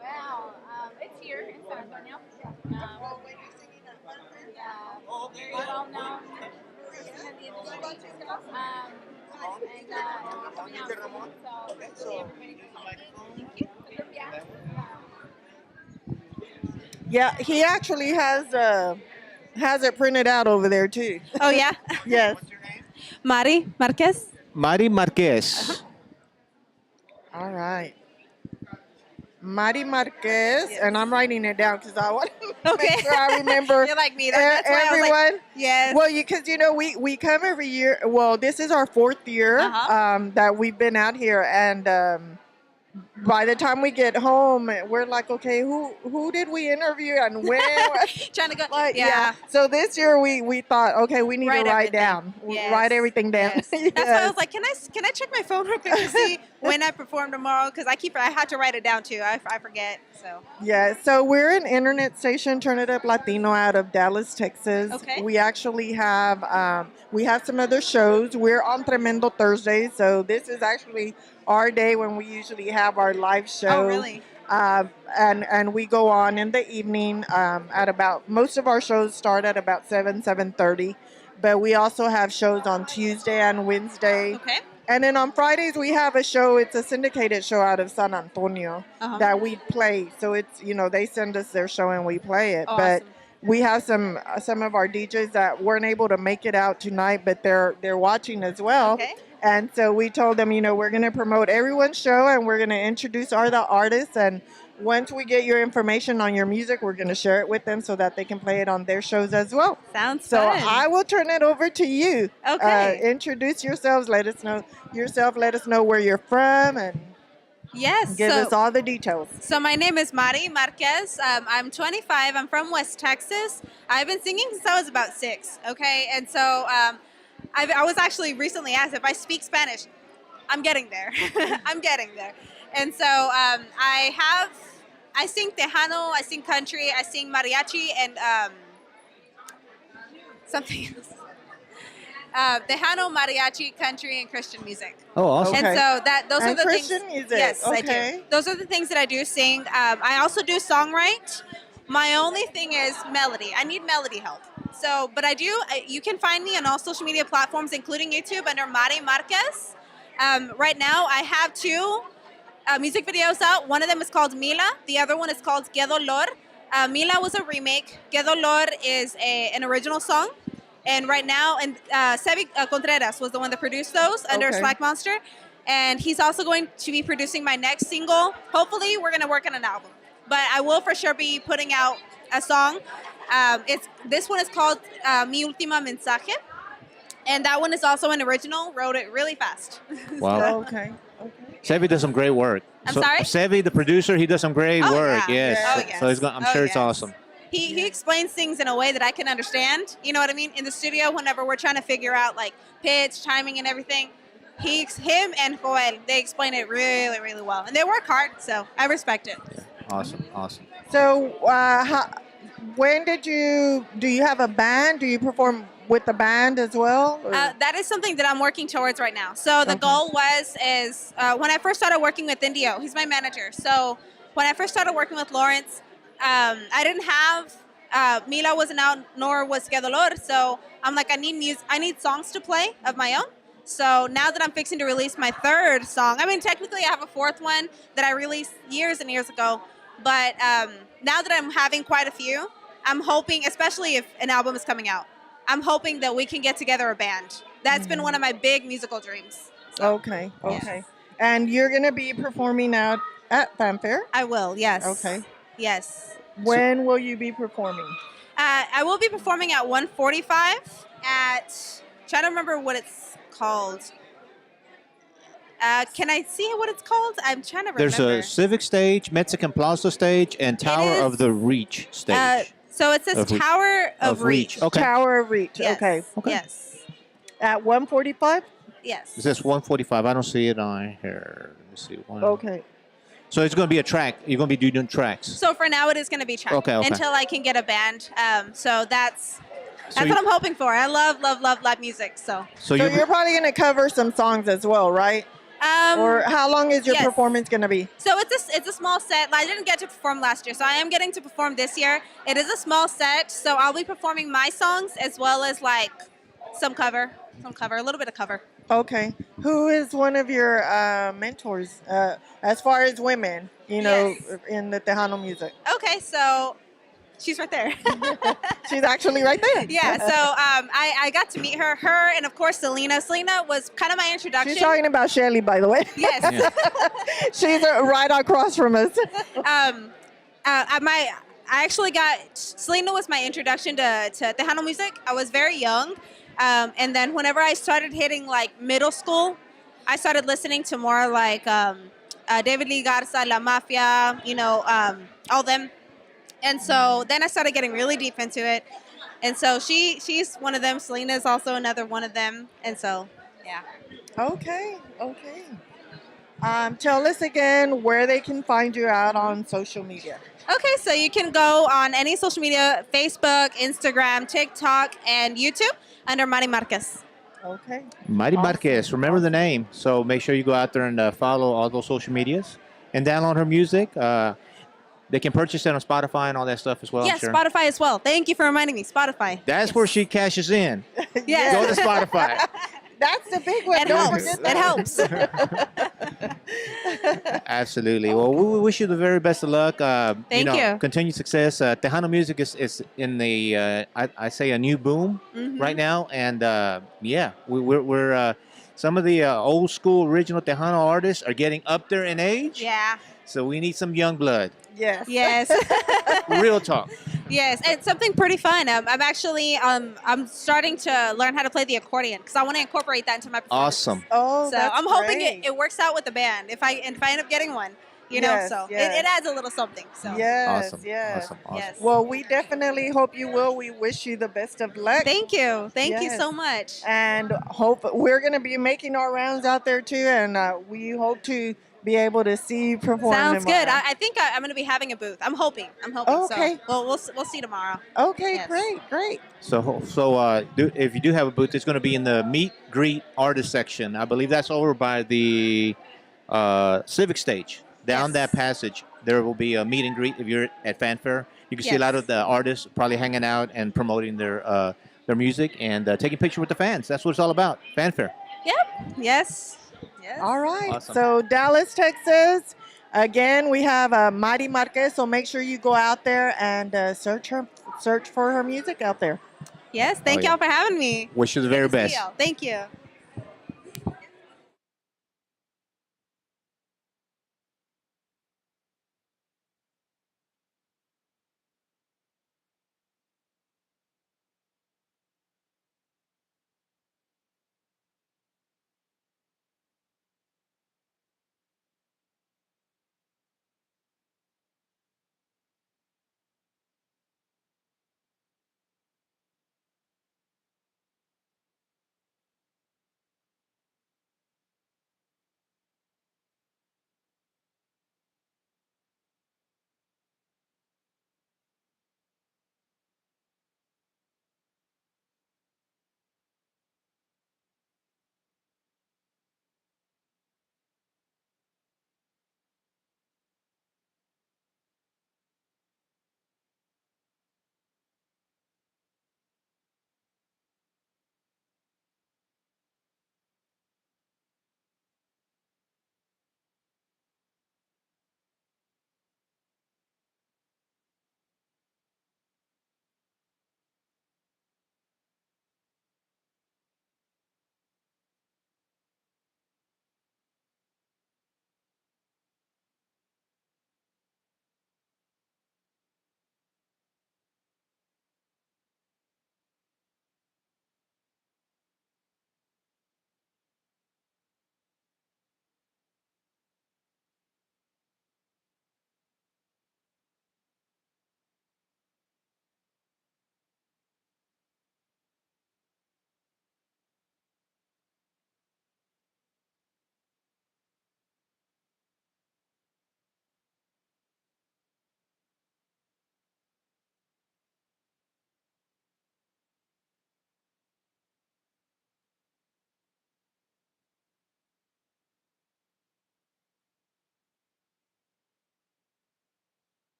Well, it's here in San Antonio. Well known person in the industry. And we're coming out soon, so everybody thank you. Yeah, he actually has it printed out over there too. Oh yeah. Yes. Mari Marquez. Mari Marquez. All right. Mari Marquez, and I'm writing it down because I want to make sure I remember. You're like me. That's why I was everyone. like, yes. Well, because we come every year. Well, this is our 4th year that we've been out here, and by the time we get home, we're like, okay, who did we interview and when? Trying to go. Like, yeah. So this year we thought, okay, we need to write everything. down, Yes. write everything down. Yes. That's why I was like, can I check my phone real quick to see when I perform tomorrow? Because I had to write it down too. I forget. So. Yeah, so we're an internet station, Turn It Up Latino, out of Dallas, Texas. Okay. We actually have some other shows. We're on Tremendo Thursday, so this is actually our day when we usually have our live show. Oh, really? And we go on in the evening at about, most of our shows start at about 7:30, but we also have shows on Tuesday and Wednesday. Okay. And then on Fridays we have a show. It's a syndicated show out of San Antonio that we play. So it's, they send us their show and we play it. Oh, but awesome. we have some of our DJs that weren't able to make it out tonight, but they're watching as well. Okay. And so we told them, we're going to promote everyone's show and we're going to introduce the artists. And once we get your information on your music, we're going to share it with them so that they can play it on their shows as well. Sounds so fun. I will turn it over to you. Okay. Introduce yourselves. Let us know yourself. Let us know where you're from and Yes. give us all the details. So my name is Mari Marquez. I'm 25. I'm from West Texas. I've been singing since I was about 6. Okay, and so I was actually recently asked if I speak Spanish. I'm getting there. I'm getting there. And so I sing Tejano, I sing country, I sing mariachi, and something else. Tejano, mariachi, country, and Christian music. Oh, awesome. And so those are the Christian things. music. Yes, I Okay. do. Those are the things that I do sing. I also do songwrite. My only thing is melody. I need melody help. So, but you can find me on all social media platforms, including YouTube, under Mari Marquez. Right now, I have 2 music videos out. One of them is called Mila. The other one is called Que Dolor. Mila was a remake. Que Dolor is an original song. And right now, Sebi Contreras was the one that produced those under Slack Monster. And he's also going to be producing my next single. Hopefully, we're going to work on an album. But I will for sure be putting out a song. This one is called Mi Última Mensaje. And that one is also an original. Wrote it really fast. Wow. Okay. Sevi does some great work. I'm sorry? Sevi, the producer, he does some great work. yeah. Yes. Oh, yes. So I'm sure it's awesome. He explains things in a way that I can understand. You know what I mean? In the studio, whenever we're trying to figure out like pitch, timing, and everything, him and Joel, they explain it really, really well. And they work hard, so I respect it. Awesome. So when do you have a band? Do you perform with the band as well? That is something that I'm working towards right now. So the goal is when I first started working with Indio, he's my manager. So when I first started working with Lawrence, I didn't have Mila wasn't out, nor was Que Dolor. So I'm like, I need songs to play of my own. So now that I'm fixing to release my 3rd song, I mean, technically I have a 4th one that I released years and years ago. But now that I'm having quite a few, I'm hoping, especially if an album is coming out, I'm hoping that we can get together a band. That's been one of my big musical dreams. So, Okay. And you're going to be performing out at Fanfare? I will, yes. Okay. Yes. When will you be performing? I will be performing at 1:45 at, trying to remember what it's called. Can I see what it's called? I'm trying to remember. There's a Civic stage, Mexican Plaza stage, and Tower of the Reach stage. So it says Tower of Reach. Okay. Tower of Reach. Yes. Okay. Yes. At 1:45? Yes. It says 145. I don't see it on here. Let me see. Okay. So it's going to be a track. You're going to be doing tracks. So for now, it is going to be track Okay, okay. until I can get a band. So that's So what I'm hoping for. I love live music. So So you're probably going to cover some songs as well, right? Or how long is your yes. performance going to be? So it's a small set. I didn't get to perform last year, so I am getting to perform this year. It is a small set, so I'll be performing my songs as well as like some cover, a little bit of cover. Okay. Who is one of your mentors as far as women, you know, in the Tejano music? Okay, so she's right there. She's actually right there. Yeah, so I got to meet her, and of course Selena. Selena was kind of my introduction. She's talking about Shelly, by the way. Yes. She's right across from us. I actually got Selena was my introduction to Tejano music. I was very young, and then whenever I started hitting like middle school, I started listening to more like David Lee Garza, La Mafia, all them. And so then I started getting really deep into it. And so she's one of them. Selena is also another one of them. And so, yeah. Okay. Tell us again where they can find you out on social media. Okay, so you can go on any social media, Facebook, Instagram, TikTok, and YouTube under Mari Marquez. Okay. Mighty Marquez, remember the name. So make sure you go out there and follow all those social medias and download her music. They can purchase it on Spotify and all that stuff as well. Yes, sure. Spotify as well. Thank you for reminding me. Spotify. That's where she cashes in. Yes. Go to Spotify. That's the big one. It Don't helps. forget It helps. Absolutely. Well, we wish you the very best of luck. Thank you. Continued success. Tejano music is in the I say a new boom right now, and we're some of the old school original Tejano artists are getting up there in age. Yeah. So we need some young blood. Yes. Yes. Real talk. Yes, and something pretty fun. I'm actually I'm starting to learn how to play the accordion because I want to incorporate that into my performance. Awesome. Oh, So that's I'm hoping great. it works out with the band if I end up getting one. Yes, So yes. it adds a little something. So Yes, Awesome. yes. Awesome. Yes. Well, we definitely hope you will. We wish you the best of luck. Thank you. Thank you Yes. so much. And hope we're going to be making our rounds out there too, and we hope to be able to see you perform. Sounds good. tomorrow. I think I'm going to be having a booth. I'm hoping. Okay. So we'll see tomorrow. Okay, Yes. great. So if you do have a booth, it's going to be in the meet greet artist section. I believe that's over by the Civic Stage. Down that passage, there will be a meet and greet. If you're at Fanfare, you can see a lot of the artists probably hanging out and promoting their music and taking pictures with the fans. That's what it's all about. Fanfare. Yep. Yes. All right. Awesome. So Dallas, Texas. Again, we have Mighty Marquez. So make sure you go out there and search for her music out there. Yes. Thank y'all for having me. Wish you the very Good to see best. y'all. Thank you.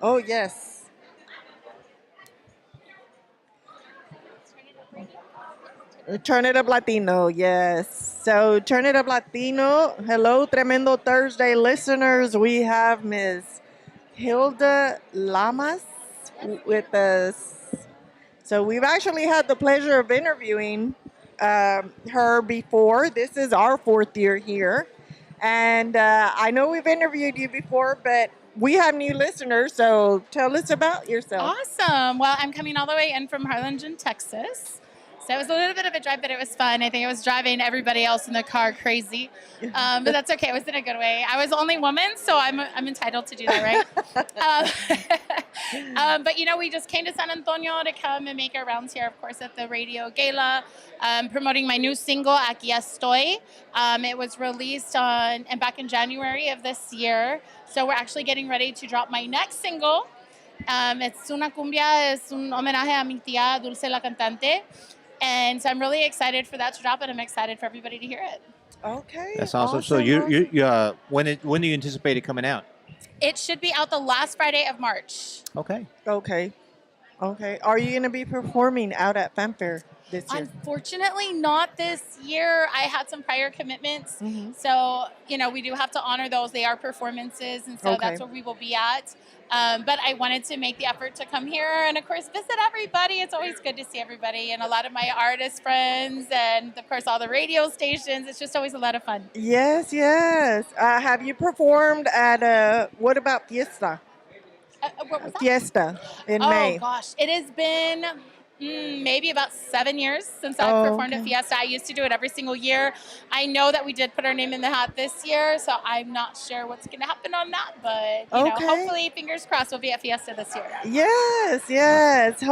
Oh, yes. Turn It Up Latino, yes. So, Turn It Up Latino. Hello, Tremendo Thursday listeners. We have Ms. Hilda Lamas with us. So, we've actually had the pleasure of interviewing her before. This is our fourth year here. And I know we've interviewed you before, but we have new listeners. So, tell us about yourself. Awesome. Well, I'm coming all the way in from Harlingen, Texas. So it was a little bit of a drive, but it was fun. I think it was driving everybody else in the car crazy. But that's okay. It was in a good way. I was the only woman, so I'm entitled to do that, right? But, you know, we just came to San Antonio to come and make our rounds here, of course, at the Radio Gala, promoting my new single, Aquí Estoy. It was released back in January of this year. So we're actually getting ready to drop my next single. Es una cumbia, es un homenaje a mi tía Dulce la cantante. And so I'm really excited for that to drop, and I'm excited for everybody to hear it. Okay. That's awesome. So when do you anticipate it coming out? It should be out the last Friday of March. Okay. Okay. Okay. Are you going to be performing out at Fanfare this year? Unfortunately, not this year. I had some prior commitments. So, you know, we do have to honor those. They are performances, and so that's where we will be at. But I wanted to make the effort to come here and, of course, visit everybody. It's always good to see everybody and a lot of my artist friends and, of course, all the radio stations. It's just always a lot of fun. Yes, yes. Have you performed at, what about Fiesta? What was that? Fiesta in May. Oh, gosh. It has been maybe about 7 years since I've performed at Fiesta. I used to do it every single year. I know that we did put our name in the hat this year, so I'm not sure what's going to happen on that. But, you know, hopefully, fingers crossed, we'll be at Fiesta this year. Yes, yes.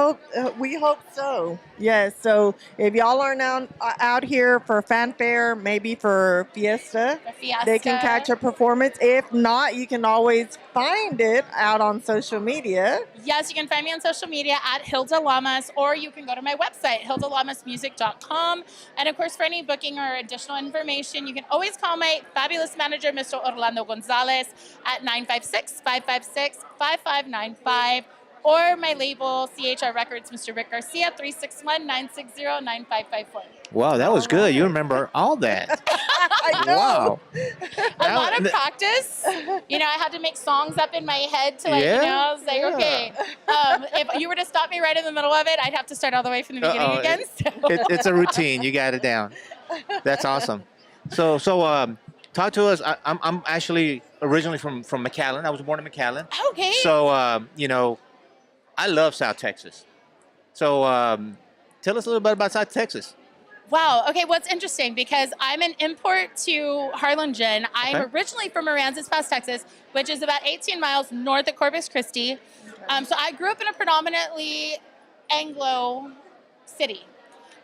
We hope so. Yes. So if y'all are now out here for Fanfare, maybe for Fiesta, they can catch a performance. If not, you can always find it out on social media. Yes, you can find me on social media at Hilda Lamas, or you can go to my website, hildalamasmusic.com. And of course, for any booking or additional information, you can always call my fabulous manager, Mr. Orlando Gonzalez, at 956-556-5595, or my label, CHR Records, Mr. Rick Garcia, 361-960-9554. Wow, that was good. You remember all that. I know. Wow. A lot of practice. You know, I had to make songs up in my head to, like, you know, I was like, okay. If you were to stop me right in the middle of it, I'd have to start all the way from the beginning again. So. It's a routine. You got it down. That's awesome. So talk to us. I'm actually originally from McAllen. I was born in McAllen. Okay. So, you know, I love South Texas. So tell us a little bit about South Texas. Wow. Okay. What's interesting, because I'm an import to Harlingen. I'm originally from Aransas Pass, Texas, which is about 18 miles north of Corpus Christi. So I grew up in a predominantly Anglo city.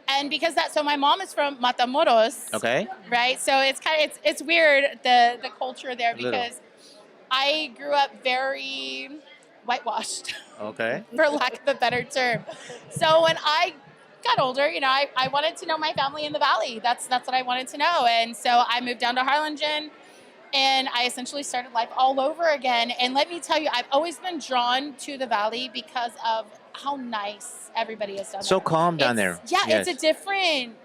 And because so my mom is from Matamoros. Okay. Right. So it's it's weird, the culture there, because I grew up very whitewashed. Okay. For lack of a better term. So when I got older, you know, I wanted to know my family in the Valley. That's what I wanted to know. And so I moved down to Harlingen, and I essentially started life all over again. And let me tell you, I've always been drawn to the Valley because of how nice everybody is down there. So calm down there. Yeah, Yes. it's a different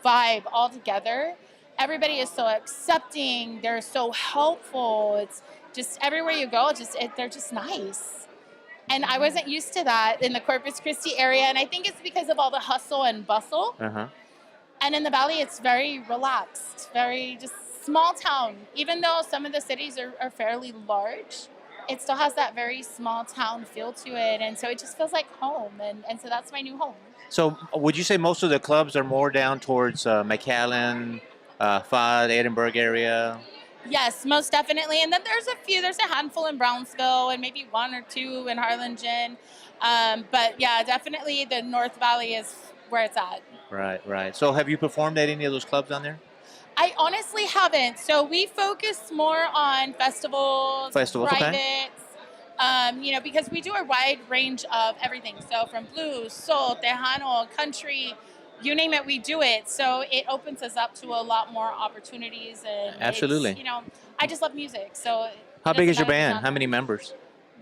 vibe altogether. Everybody is so accepting. They're so helpful. It's just everywhere you go, they're just nice. And I wasn't used to that in the Corpus Christi area. And I think it's because of all the hustle and bustle. Uh-huh. And in the Valley, it's very relaxed, very just small town. Even though some of the cities are fairly large, it still has that very small town feel to it. And so it just feels like home. And so that's my new home. So would you say most of the clubs are more down towards McAllen, Fod, Edinburgh area? Yes, most definitely. And then there's a handful in Brownsville and maybe one or two in Harlingen. But yeah, definitely the North Valley is where it's at. Right. So have you performed at any of those clubs down there? I honestly haven't. So we focus more on festivals, privates, you know, because we do a wide range of everything. So from blues, soul, tejano, country, you name it, we do it. So it opens us up to a lot more opportunities. And Absolutely. you know, I just love music. So how big is your band? How many members?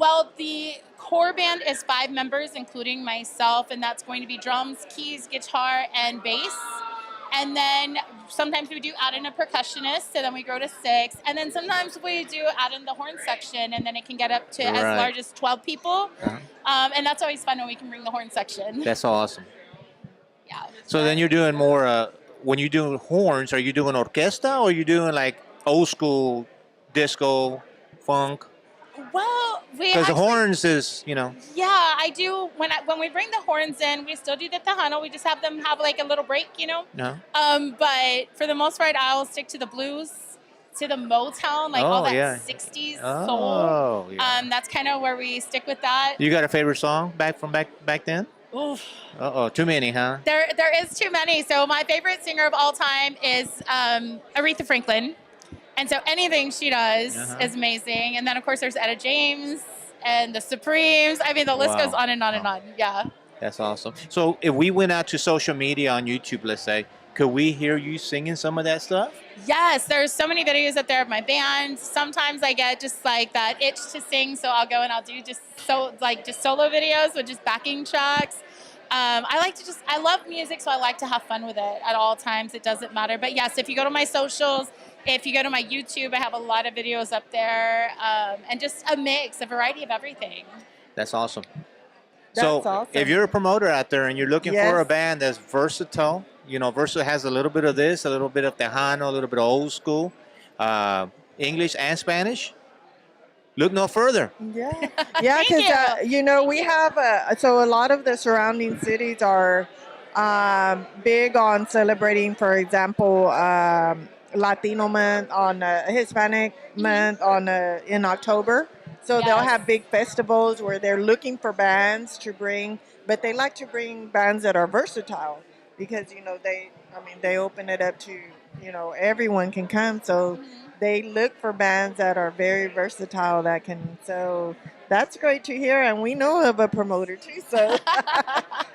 Well, the core band is 5 members, including myself, and that's going to be drums, keys, guitar, and bass. And then sometimes we do add in a percussionist, so then we grow to 6. And then sometimes we do add in the horn section, and then it can get up to as Right. large as 12 people. Uh-huh. And that's always fun when we can bring the horn section. That's awesome. Yeah. So then you're doing more. When you do horns, are you doing orchestra or are you doing like old school disco, funk? Well, we Because the actually, horns is, you know. yeah, I do. When we bring the horns in, we still do the Tejano. We just have them have like a little break, you know. No. But for the most part, I'll stick to the blues, to the Motown, like all Oh, that yeah. 60s Oh, soul. yeah. That's kind of where we stick with that. You got a favorite song back then? Oof. Uh-oh, too many, huh? There is too many. So my favorite singer of all time is Aretha Franklin. And so anything she does is amazing. And then, of course, there's Etta James and the Supremes. I mean, the list Wow. goes on and on and on. Yeah. That's awesome. So if we went out to social media on YouTube, let's say, could we hear you singing some of that stuff? Yes, there's so many videos up there of my band. Sometimes I get just like that itch to sing, so I'll go and I'll do just solo videos with just backing tracks. I love music, so I like to have fun with it at all times. It doesn't matter. But yes, if you go to my socials, if you go to my YouTube, I have a lot of videos up there, and just a variety of everything. That's awesome. That's So awesome. if you're a promoter out there and you're looking Yes. for a band that's versatile, you know, versatile has a little bit of this, a little bit of Tejano, a little bit of old school, English and Spanish, look no further. Yeah, yeah, because you know we have so a lot of the surrounding cities are big on celebrating, for example, Latino month on Hispanic month on in October. So they'll Yes. have big festivals where they're looking for bands to bring, but they like to bring bands that are versatile because you know they open it up to everyone can come. So they look for bands that are very versatile that can. So that's great to hear, and we know of a promoter too. So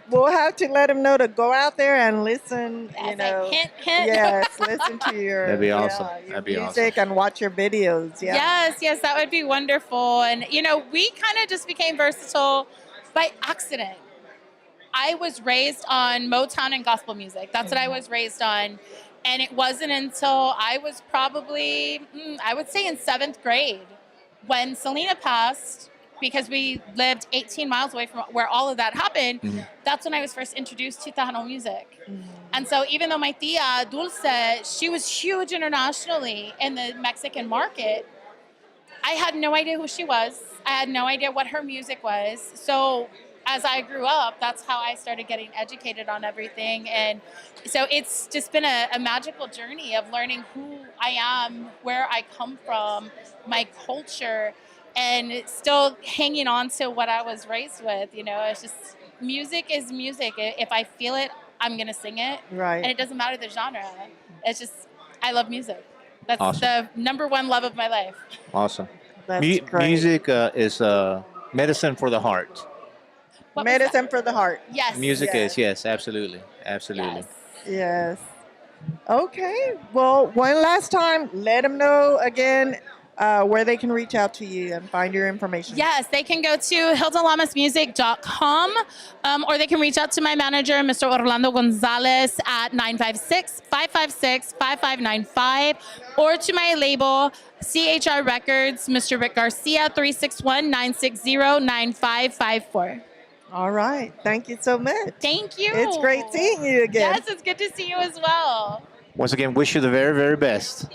we'll have to let them know to go out there and listen. Hint, hint. Yes, listen to your That'd be awesome. your That'd be music and watch your videos. Yeah. Yes, that would be wonderful. And, we kind of just became versatile by accident. I was raised on Motown and gospel music. That's what I was raised on. And it wasn't until I was probably, I would say in 7th grade, when Selena passed, because we lived 18 miles away from where all of that happened, that's when I was first introduced to Tejano music. And so even though my tia, Dulce, she was huge internationally in the Mexican market, I had no idea who she was. I had no idea what her music was. So as I grew up, that's how I started getting educated on everything. And so it's just been a magical journey of learning who I am, where I come from, my culture, and still hanging on to what I was raised with. It's just music is music. If I feel it, I'm going to sing it. Right. And it doesn't matter the genre. It's just, I love music. That's Awesome. the number one love of my life. Awesome. That's great. Music is medicine for the heart. Medicine for the heart. Yes. Music is, yes, absolutely. Absolutely. Yes. Okay. Well, one last time, let them know again where they can reach out to you and find your information. Yes, they can go to hiltonlamasmusic.com or they can reach out to my manager, Mr. Orlando Gonzalez, at 956-556-5595, or to my label, CHR Records, Mr. Rick Garcia, 361-960-9554. All right. Thank you so much. Thank you. It's great seeing you again. Yes, it's good to see you as well. Once again, wish you the very, very best.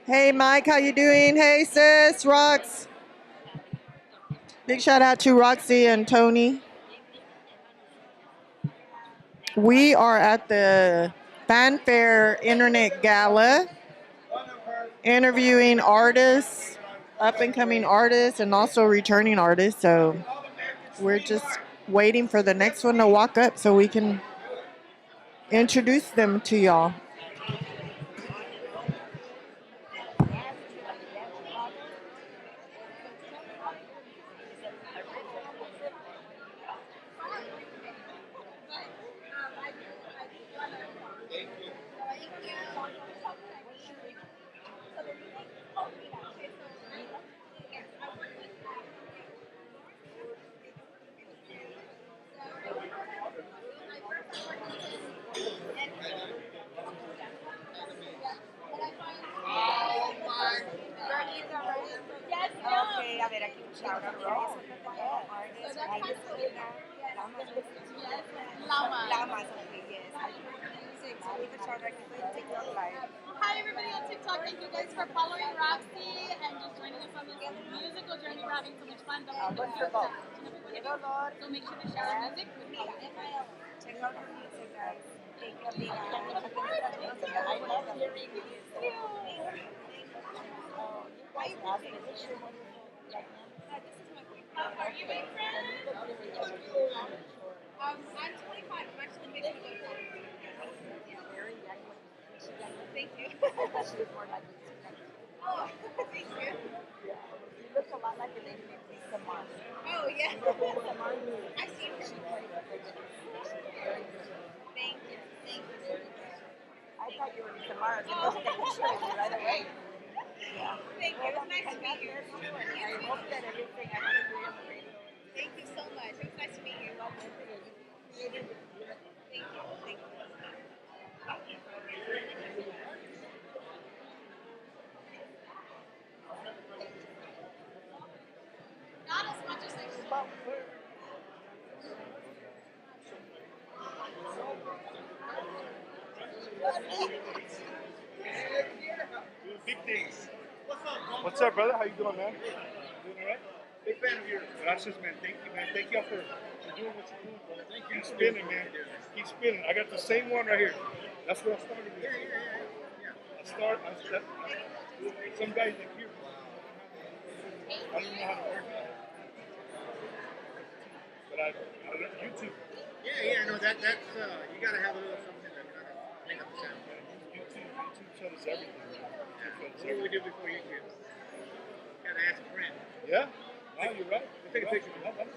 Hey, Mike, how you doing? Hey, sis, Rox. Big shout out to Roxy and Tony. We are at the Fanfare Internet Gala interviewing artists, up and coming artists, and also returning artists. So we're just waiting for the next one to walk up so we can introduce them to y'all. Okay, a ver, aquí un shout out. Lamas, okay, yes. Music, so we can shout out TikTok live. Hi everybody on TikTok. Thank you guys for following Roxy and just joining us on this musical journey. We're having so much fun. Wonderful. So make sure to share our music with me. Check out our music, guys. Thank you, amiga. I love hearing you. Why you picking? This is my Are you in France? I'm 25. I'm actually making a good point. Thank you. Oh, thank you. You look a lot like a lady named Lisa Mars. Oh, yeah. I've seen her. Thank you. Thank you. I thought you were Lisa Mars. I looked at the picture of you right away. Yeah. Thank you. It was nice to meet you. I hope that everything I want to do on the radio. Thank you so much. It was nice to meet you. Thank you. Thank you. Not as much as I should. Big things. What's up, brother? How you doing, man? Doing all right? Big fan of yours. Gracias, man. Thank you, man. Thank you for doing what you're doing, brother. Thank you. Keep spinning, man. Keep spinning. I got the same one right here. That's what I started with. Some guys like here. I don't know how to work it. But I YouTube. Yeah, no, that's you gotta have a little something that make up the sound. YouTube tells us everything. What do we do before YouTube? Gotta ask a friend. Yeah? Wow, you're right. We'll take a picture. How about it?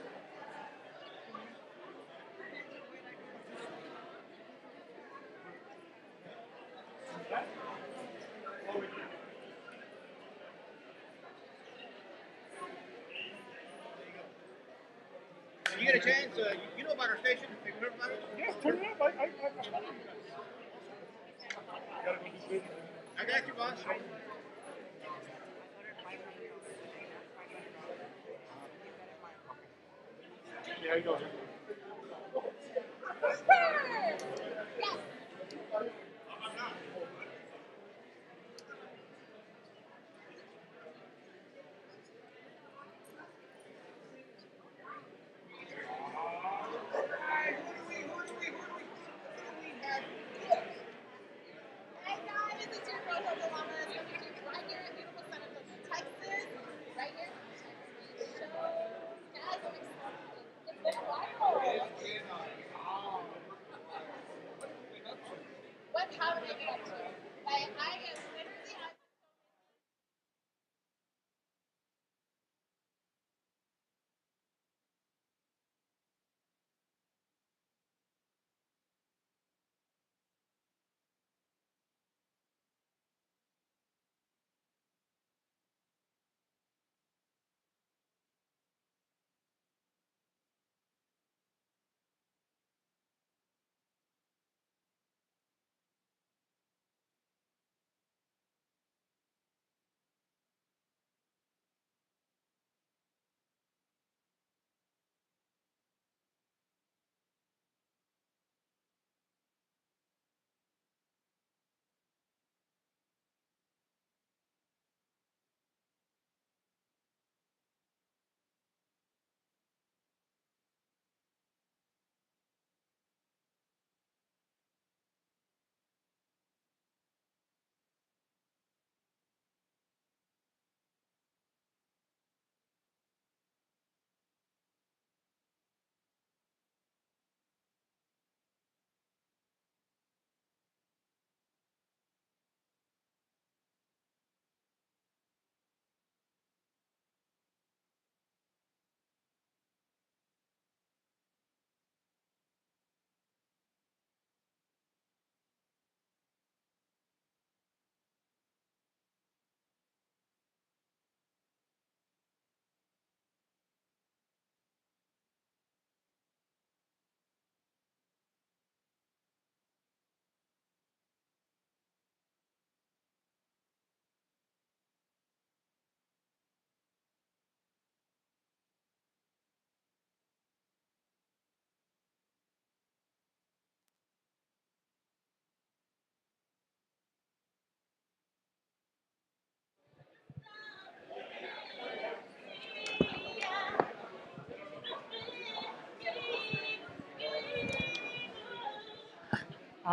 You get a chance, you know about our station? Have you heard about it? Yeah, turn it up. I gotta go do business. I got you, boss. Yeah, how you doing?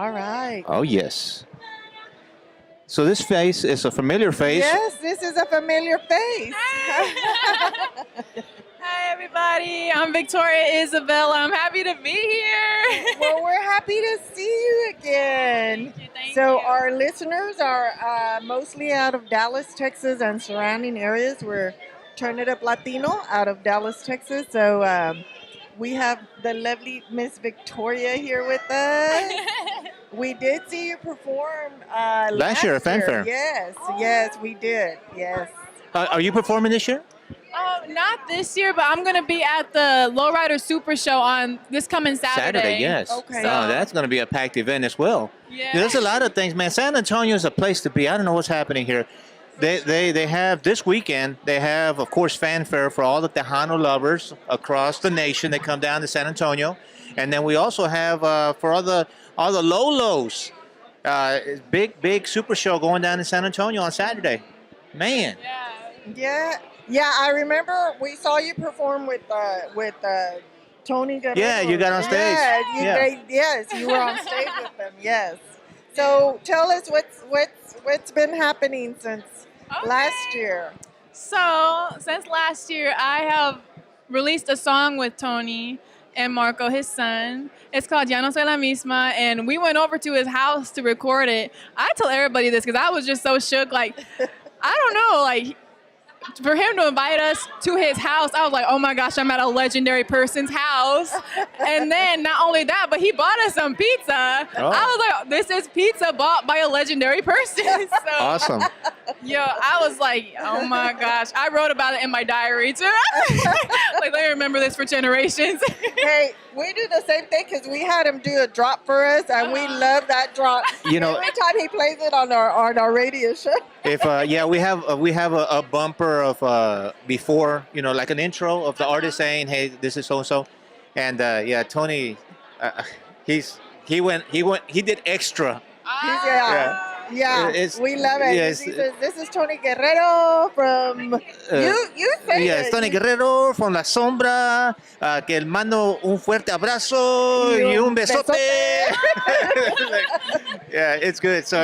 All right. Oh, yes. So this face is a familiar face. Yes, this is a familiar face. Hi, everybody. I'm Victoria Isabella. I'm happy to be here. Well, we're happy to see you again. So our listeners are mostly out of Dallas, Texas, and surrounding areas. We're Turn It Up Latino out of Dallas, Texas. So we have the lovely Miss Victoria here with us. We did see you perform Last year at Fanfare. Yes, we did. Yes. Are you performing this year? Not this year, but I'm going to be at the Lowrider Super Show on this coming Saturday. Yes. Okay. Oh, that's going to be a packed event as well. Yeah. There's a lot of things, man. San Antonio is a place to be. I don't know what's happening here. They have this weekend. They have, of course, Fanfare for all the Tejano lovers across the nation. They come down to San Antonio, and then we also have for all the Lolos, big super show going down in San Antonio on Saturday. Man. Yeah. I remember we saw you perform with Tony Guerrero. Yeah, you got on stage. Yes, you were on stage with them. Yes. So tell us what's been happening since last year. So, since last year, I have released a song with Tony and Marco, his son. It's called Ya No Soy La Misma, and we went over to his house to record it. I tell everybody this because I was just so shook. Like, I don't know, like, for him to invite us to his house, I was like, oh my gosh, I'm at a legendary person's house. And then not only that, but he bought us some pizza. Oh. I was like, this is pizza bought by a legendary person. So, Awesome. yo, I was like, oh my gosh. I wrote about it in my diary too. Like, let me remember this for generations. Hey, we do the same thing because we had him do a drop for us, and we love that drop. You know- every time he plays it on our radio show. If we have a bumper of before, like an intro of the artist saying, "Hey, this is so and so," and Tony, he did extra. Yeah, we love it. Yes. He says, this is Tony Guerrero from... you say Yes, it. Tony Guerrero from La Sombra, que el mando un fuerte abrazo y un besote. Yeah, it's good. So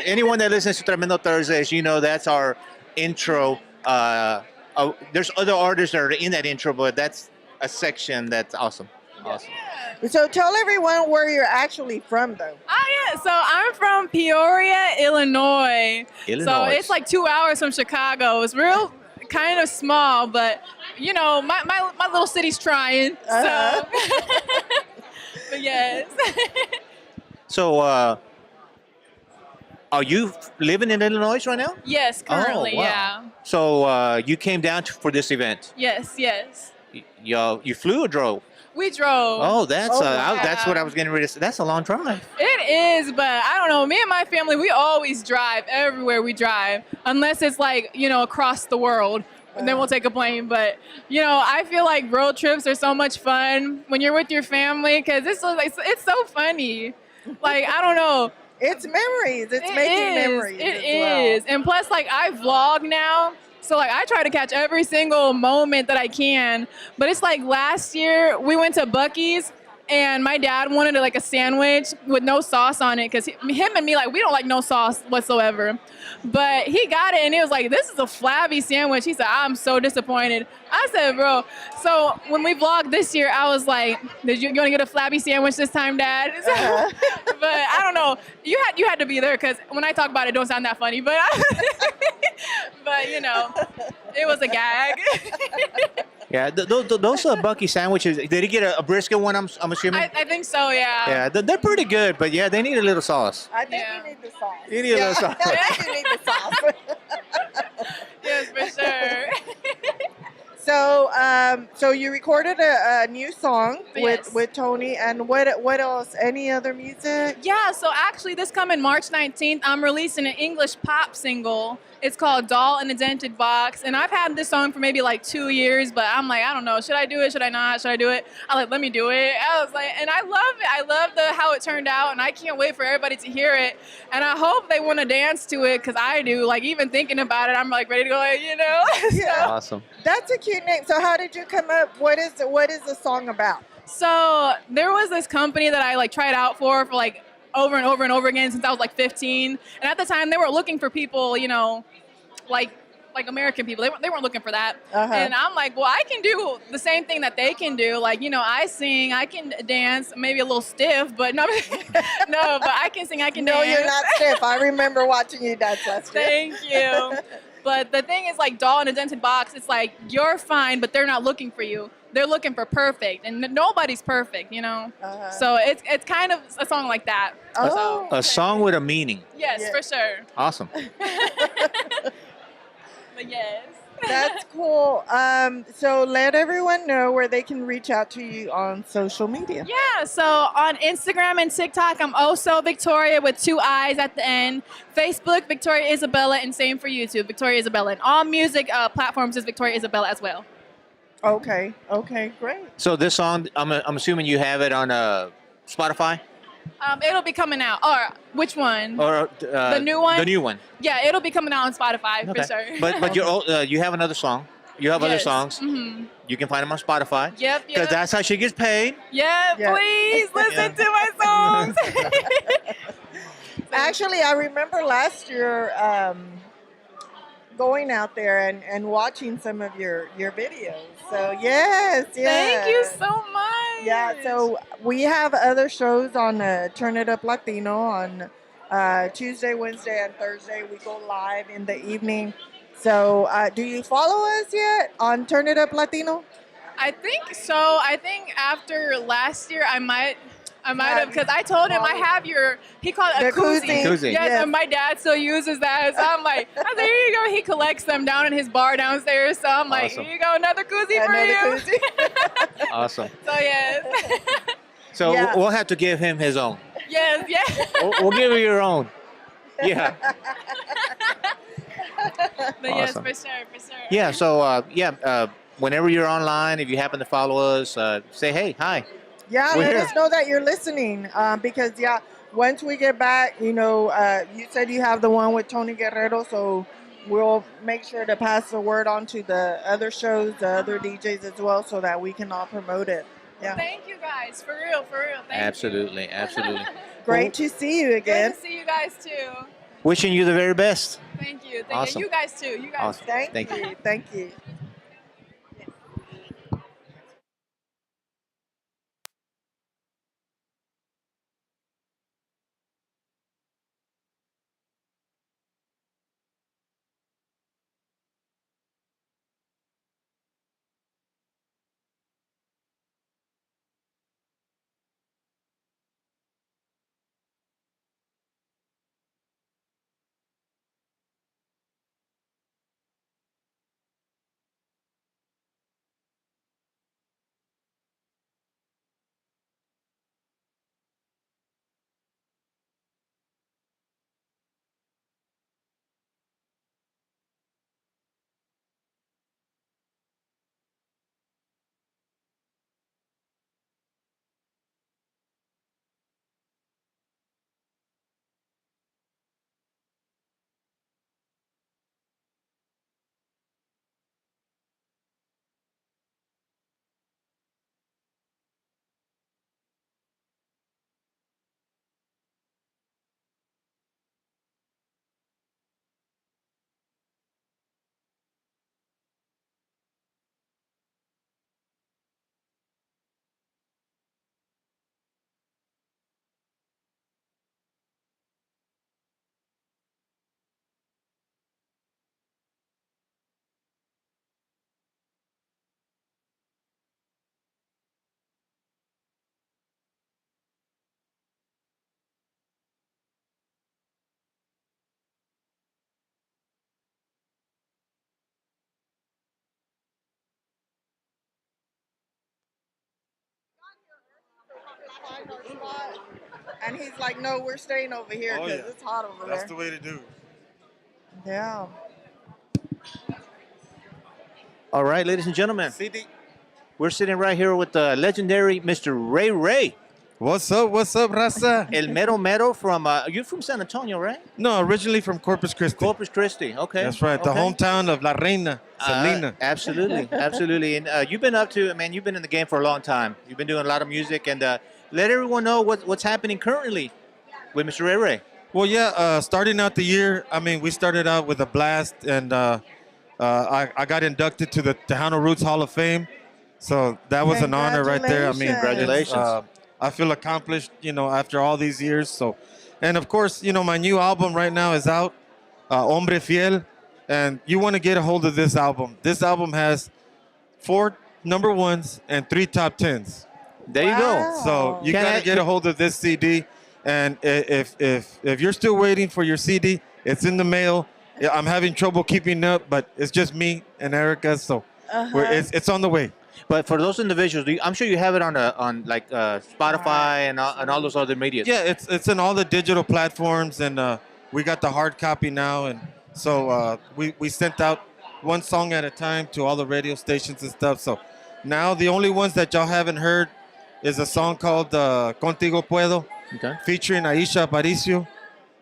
anyone that listens to Tremendo Thursdays, that's our intro. There's other artists that are in that intro, but that's a section that's awesome. Awesome. So tell everyone where you're actually from, though. So I'm from Peoria, Illinois. So Illinois. it's like 2 hours from Chicago. It's real kind of small, but my little city's trying. So, but yes. So, are you living in Illinois right now? Yes, currently, wow. yeah. So you came down for this event. Yes. You flew or drove? We drove. Oh, that's wow. that's what I was getting ready to say. That's a long drive. It is, but I don't know. Me and my family, we always drive everywhere we drive, unless it's like, across the world. And then we'll take a plane. But, I feel like road trips are so much fun when you're with your family because it's so funny. Like, I don't know. It's memories. It's making memories. It is. And plus, like, I vlog now. So, like, I try to catch every single moment that I can. But it's like last year, we went to Buc-ee's, and my dad wanted like a sandwich with no sauce on it because him and me, like, we don't like no sauce whatsoever. But he got it, and he was like, this is a flabby sandwich. He said, I'm so disappointed. I said, bro. So when we vlogged this year, I was like, you want to get a flabby sandwich this time, Dad? But I don't know. You had to be there because when I talk about it, it don't sound that funny. But, but it was a gag. Yeah, those Buc-ee sandwiches. Did he get a brisket one? I'm assuming. I think so. Yeah. Yeah, they're pretty good, but yeah, they need a little sauce. I think you need the sauce. You need a little sauce. I think you need the sauce. Yes, for sure. So you recorded a new song Yes. with Tony, and what else? Any other music? Yeah, so actually this coming March 19th, I'm releasing an English pop single. It's called Doll in a Dented Box, and I've had this song for maybe like 2 years, but I'm like, I don't know, should I do it, should I not, should I do it? I'm like, let me do it. I was like, and I love it. I love how it turned out, and I can't wait for everybody to hear it, and I hope they want to dance to it, because I do. Like, even thinking about it, I'm like ready to go, Yeah. Awesome. That's a cute name. So how did you come up? What is the song about? So there was this company that I like tried out for like over and over and over again since I was like 15. And at the time, they were looking for people, you know, like American people. They weren't looking for that. And I'm like, well, I can do the same thing that they can do. Like, you know, I sing, I can dance, maybe a little stiff, but no, no, but I can sing, I can No, dance. you're not stiff. I remember watching you dance last year. Thank you. But the thing is, like, doll in a dented box, it's like, you're fine, but they're not looking for you. They're looking for perfect, and nobody's perfect, you know? So it's kind of a song like that. So, A song with a meaning. yes, for sure. Awesome. But yes. That's cool. So let everyone know where they can reach out to you on social media. Yeah, so on Instagram and TikTok, I'm also Victoria with 2 I's at the end. Facebook, Victoria Isabella, and same for YouTube, Victoria Isabella. And all music platforms is Victoria Isabella as well. Okay, great. So this song, I'm assuming you have it on Spotify? It'll be coming out. Or which one? Or the new one? The new one. Yeah, it'll be coming out on Spotify for sure. But you have another song. You have other songs. Mm-hmm. You can find them on Spotify. Yep. Because that's how she gets paid. Yeah, please listen to my songs. Actually, I remember last year going out there and watching some of your videos. So yes. Thank you so much. Yeah, so we have other shows on Turn It Up Latino on Tuesday, Wednesday, and Thursday. We go live in the evening. So do you follow us yet on Turn It Up Latino? I think so. I think after last year, I might have, because I told him I have he called it a koozie. Koozie. Yes, and my dad still uses that. So I'm like, I said, here you go. He collects them down in his bar downstairs. So I'm like, Awesome. here you go, another koozie for you. Awesome. So yes. So we'll have to give him his own. Yes, We'll give you your own. Yeah. But yes, Awesome. for sure. Yeah. So whenever you're online, if you happen to follow us, say hey, hi. Yeah, We're let here. us know that you're listening because, once we get back, you said you have the one with Tony Guerrero, so we'll make sure to pass the word on to the other shows, the other DJs as well, so that we can all promote it. Yeah. Thank you guys, for real. Thank Absolutely. you. Great to see you again. Good to see you guys too. Wishing you the very best. Thank you. Awesome. You guys too. You guys. Awesome. Thank you. Thank you. Find our spot. And he's like, no, we're staying over here because it's hot over there. That's the way to do it. Yeah. All right, ladies and gentlemen. We're sitting right here with the legendary Mr. Ray Ray. What's up, raza? El Mero Mero from, you're from San Antonio, right? No, originally from Corpus Christi. Corpus Christi, okay. That's right, the okay. hometown of La Reina, Selena. Absolutely, absolutely. And you've been you've been in the game for a long time. You've been doing a lot of music, and let everyone know what's happening currently. with Mr. Ray Ray? Well, yeah, starting out the year, I mean, we started out with a blast, and I got inducted to the Tejano Roots Hall of Fame. So that was an honor right there. I mean, Congratulations. I feel accomplished, after all these years. So, and of course, my new album right now is out, Hombre Fiel, and you want to get a hold of this album. This album has 4 number ones and 3 top 10s. There you go. So you got to get a hold of this CD. And if you're still waiting for your CD, it's in the mail. Yeah, I'm having trouble keeping up, but it's just me and Erica, so it's on the way. But for those individuals, I'm sure you have it on Spotify and all those other media. Yeah, it's in all the digital platforms, and we got the hard copy now, and so we sent out one song at a time to all the radio stations and stuff. So now the only ones that y'all haven't heard is a song called Contigo Puedo, featuring Aisha Aparicio,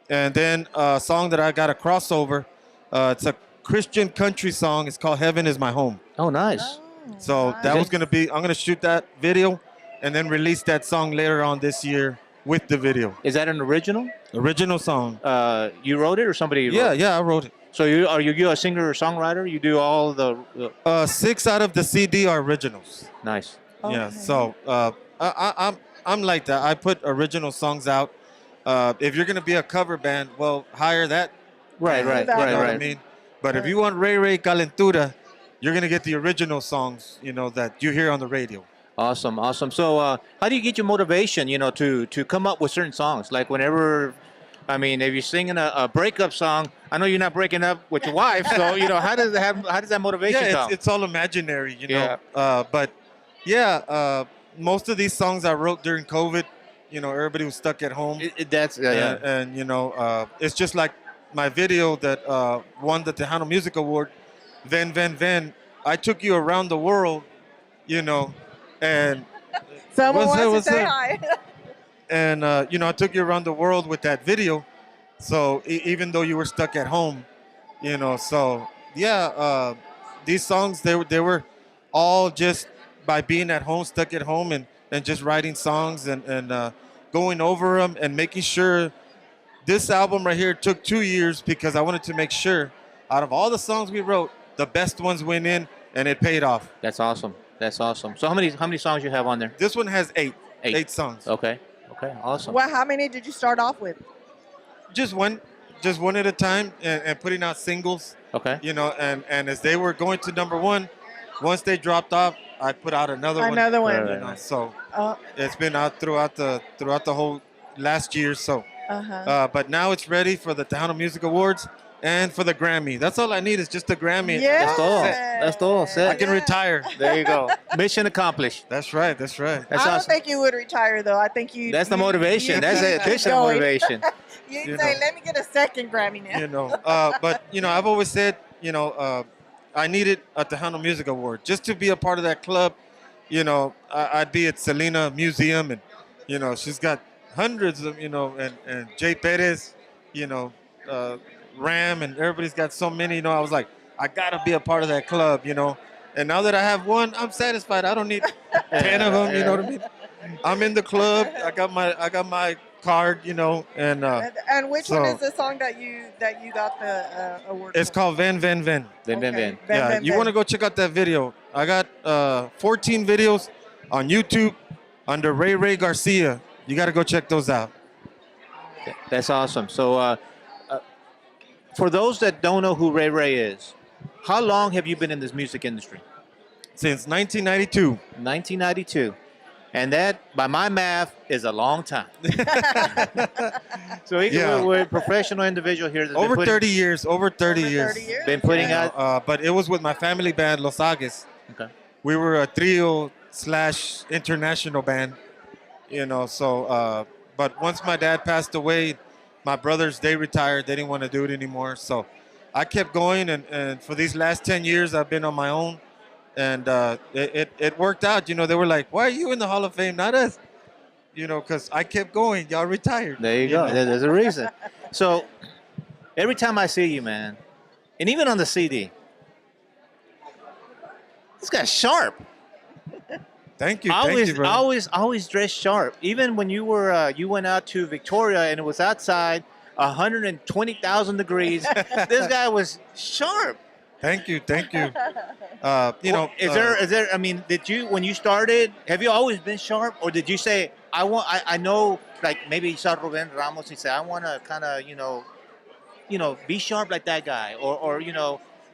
and then a song that I got a crossover. It's a Christian country song. It's called Heaven Is My Home. Oh, nice. So that was gonna be. I'm gonna shoot that video, and then release that song later on this year with the video. Is that an original? Original song. You wrote it or somebody? Yeah, wrote it? yeah, I wrote it. So are you a singer or songwriter? You do all the. 6 out of the CD are originals. Nice. Yeah. So I'm like that. I put original songs out. If you're gonna be a cover band, well, hire that. Right. You know what I mean? But if you want Ray Ray Calentura, you're gonna get the original songs, that you hear on the radio. Awesome. So how do you get your motivation, to come up with certain songs? Like whenever, I mean, if you're singing a breakup song, I know you're not breaking up with your wife, so how does that motivation come? It's all imaginary, but most of these songs I wrote during COVID. Everybody was stuck at home. And it's just like my video that won the Tejano Music Award. Ven. I took you around the world, and someone what's wants to say up? hi. And I took you around the world with that video. So even though you were stuck at home, these songs they were all just by being at home, stuck at home, and just writing songs and going over them and making sure. This album right here took 2 years because I wanted to make sure out of all the songs we wrote, the best ones went in and it paid off. That's awesome. So how many songs you have on there? This one has 8 songs. Okay, awesome. Well, how many did you start off with? Just one at a time and putting out singles. Okay. And as they were going to number 1, once they dropped off, I put out another one. Another one. So it's been out throughout the whole last year. So. But now it's ready for the Tejano Music Awards and for the Grammy. That's all I need is just a Grammy. Yeah. That's all. I can retire. There you go. Mission accomplished. That's right. That's I don't awesome. think you would retire though. I think you. That's the motivation. That's the additional going. motivation. You'd say, "Let me get a second Grammy now." But I've always said, I needed a Tejano Music Award just to be a part of that club. I'd be at Selena Museum, and she's got hundreds of, and Jay Perez, Ram, and everybody's got so many. I was like, I gotta be a part of that club, And now that I have one, I'm satisfied. I don't need 10 of them. You know what I mean? I'm in the club. I got my card. And which one is the song that you got the award? It's called Ven. Ven. Yeah, you want to go check out that video? I got 14 videos on YouTube under Ray Garcia. You got to go check those out. That's awesome. So, for those that don't know who Ray Ray is, how long have you been in this music industry? Since 1992. 1992. And that, by my math, is a long time. So we're a professional individual here. That's Over 30 years. Over 30 years. Been putting out. But it was with my family band, Los Agues. Okay. We were a trio / international band. But once my dad passed away, my brothers, they retired. They didn't want to do it anymore. So I kept going. And for these last 10 years, I've been on my own. And it worked out. They were like, why are you in the Hall of Fame, not us? Because I kept going. Y'all retired. There you go. There's a reason. So every time I see you, man, and even on the CD, this guy's sharp. Thank you, brother. Always dress sharp. Even when you went out to Victoria and it was outside, 120,000 degrees. This guy was sharp. Thank you. Is there? I mean, did you when you started? Have you always been sharp, or did you say I know, like maybe you saw Ruben Ramos and say I want to kind of be sharp like that guy, or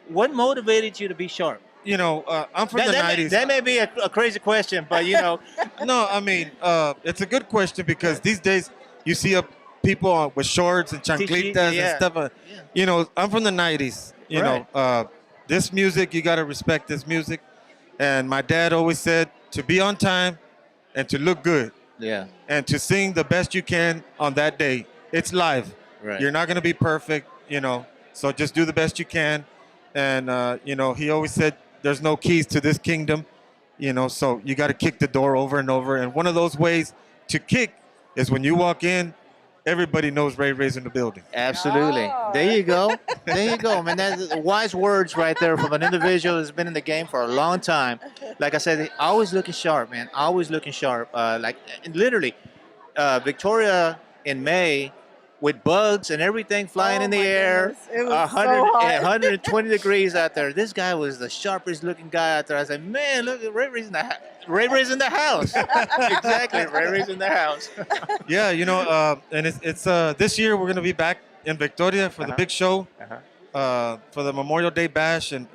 what motivated you to be sharp? I'm from the '90s. That may be a crazy question, but No, I mean, it's a good question because these days you see people with shorts and chanclitas and stuff. I'm from the '90s. This music, you got to respect this music. And my dad always said to be on time and to look good. Yeah. And to sing the best you can on that day. It's live. Right. You're not going to be perfect, so just do the best you can. And, he always said there's no keys to this kingdom, so you got to kick the door over and over. And one of those ways to kick is when you walk in, everybody knows Ray Ray's in the building. Absolutely. Oh. There you go. There you go, man. That's wise words right there from an individual that's been in the game for a long time. Like I said, always looking sharp, man. Always looking sharp. Literally, Victoria in May with bugs and everything flying in the air. Goodness. It was so hot. 120 degrees out there. This guy was the sharpest looking guy out there. I said, man, look at Ray Ray's in the house. Ray Ray's in the house. Exactly. Ray Ray's in the house. Yeah, and it's this year we're gonna be back in Victoria for the big show, for the Memorial Day Bash, and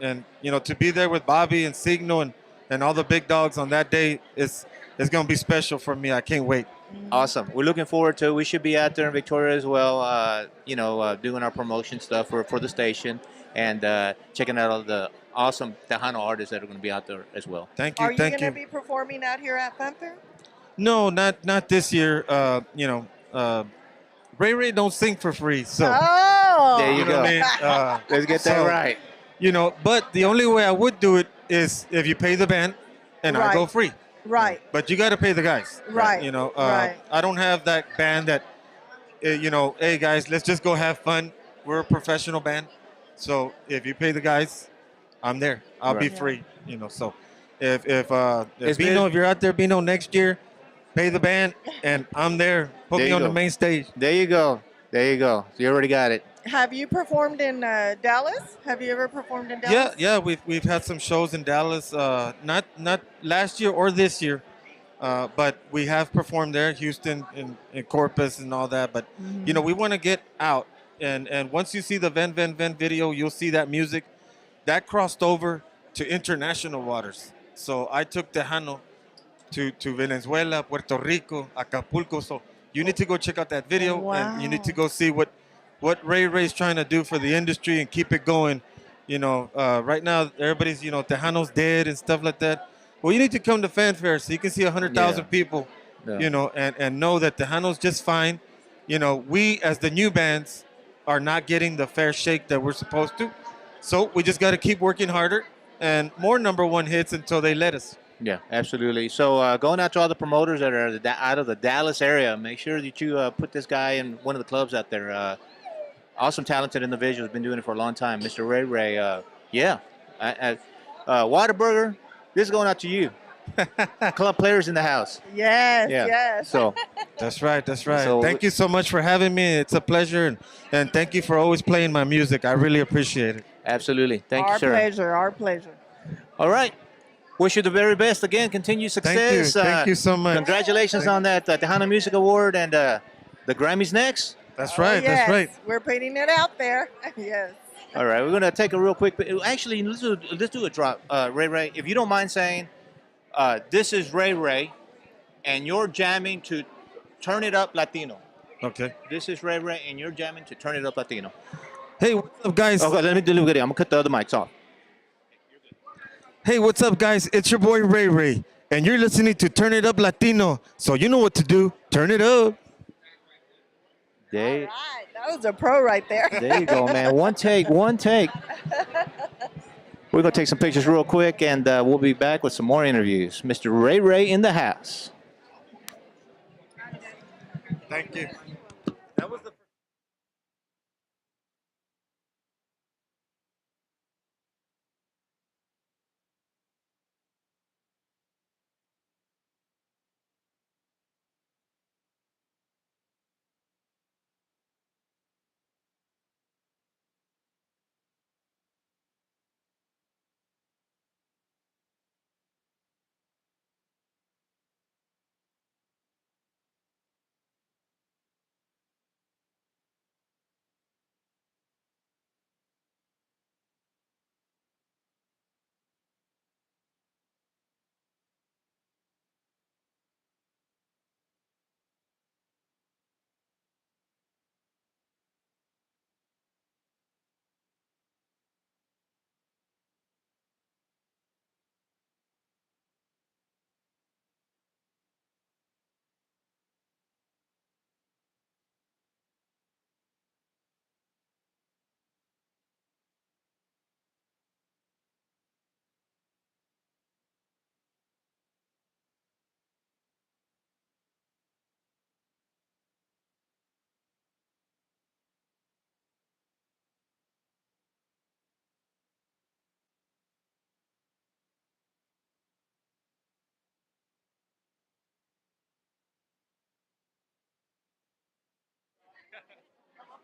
to be there with Bobby and Signo and all the big dogs on that day is gonna be special for me. I can't wait. Awesome. We're looking forward to it. We should be out there in Victoria as well, doing our promotion stuff for the station and checking out all the awesome Tejano artists that are going to be out there as well. Thank you. Are you going to be performing out here at Funfair? No, not this year. Ray Ray don't sing for free, so there you go. What I mean? Let's get that right. But the only way I would do it is if you pay the band and I go free. Right. But you got to pay the guys. Right. I don't have that band that, hey guys, let's just go have fun. We're a professional band, so if you pay the guys, I'm there. I'll be free. So if Bino, if you're out there, Bino, next year, pay the band and I'm there. Put me on the main stage. There you go. There you go. You already got it. Have you performed in Dallas? Have you ever performed in Dallas? Yeah. We've had some shows in Dallas. Not last year or this year, but we have performed there, Houston and Corpus and all that. But we want to get out, and once you see the Ven video, you'll see that music that crossed over to international waters. So I took Tejano to Venezuela, Puerto Rico, Acapulco. So you need to go check out that video, and you need to go see what Ray Ray's trying to do for the industry and keep it going. Right now everybody's Tejano's dead and stuff like that. Well, you need to come to Fanfare so you can see 100,000 people, and know that Tejano's just fine. We as the new bands are not getting the fair shake that we're supposed to. So we just got to keep working harder and more number one hits until they let us. Yeah, absolutely. So going out to all the promoters that are out of the Dallas area, make sure that you put this guy in one of the clubs out there. Awesome, talented individual, has been doing it for a long time. Mr. Ray Ray, Waterburger, this is going out to you. Club players in the house. Yes. So that's right. So thank you so much for having me. It's a pleasure, and thank you for always playing my music. I really appreciate it. Absolutely. Thank you, sir. Our pleasure. All right. Wish you the very best again. Continued success. Thank you so much. Congratulations on that Tejano Music Award and the Grammys next. That's right. Yes. That's right. We're putting it out there. Yes. All right. We're going to take a real quick. Actually, let's do a drop. Ray Ray, if you don't mind saying, this is Ray Ray, and you're jamming to Turn It Up Latino. Okay. This is Ray Ray, and you're jamming to Turn It Up Latino. Hey, what's up, guys? Okay, let me do it. I'm going to cut the other mics off. Hey, what's up, guys? It's your boy Ray Ray, and you're listening to Turn It Up Latino. So you know what to do. Turn it up. All right. That was a pro right there. There you go, man. One take. We're going to take some pictures real quick, and we'll be back with some more interviews. Mr. Ray Ray in the house. Thank you.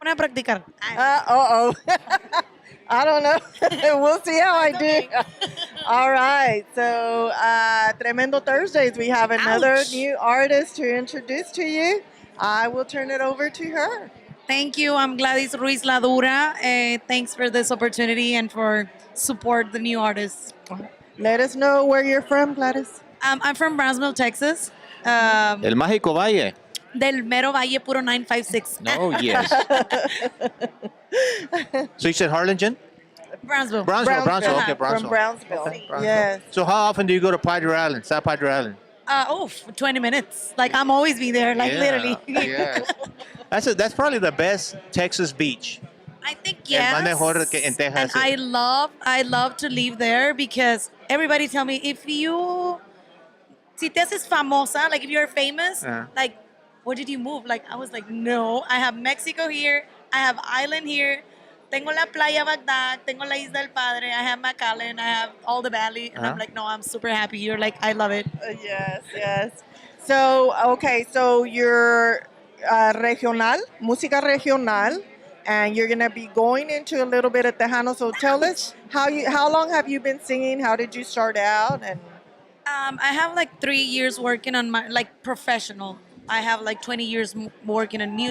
Voy a practicar. Uh-oh. I don't know. We'll see how I do. All right. So, Tremendo Thursdays, we have another new artist to introduce to you. I will turn it over to her. Thank you. I'm Gladys Ruiz Ladura. Thanks for this opportunity and for support the new artists. Let us know where you're from, Gladys. I'm from Brownsville, Texas. El Mágico Valle. Del mero Valle Puro 956. Oh, yes. So you said Harlingen? Brownsville. Brownsville. Okay, From Brownsville. Brownsville. Okay, Brownsville. Yes. So how often do you go to Padre Island, South Padre Island? 20 minutes. Like I'm always be there, like Yeah, literally. yes. That's probably the best Texas beach. I think El más yes. mejor que en And Texas. I love to live there because everybody tell me si te haces famosa, like if you're famous, like where did you move? Like I was like, no, I have Mexico here, I have island here, tengo la playa Bagdad, tengo la Isla del Padre, I have McAllen, I have all the valley, and I'm like, no, I'm super happy. You're like, I love it. Yes. So, okay, so you're regional, música regional, and you're gonna be going into a little bit of Tejano. So tell us how long have you been singing? How did you start out? And I have like 3 years working on my like professional. I have like 20 years working in music.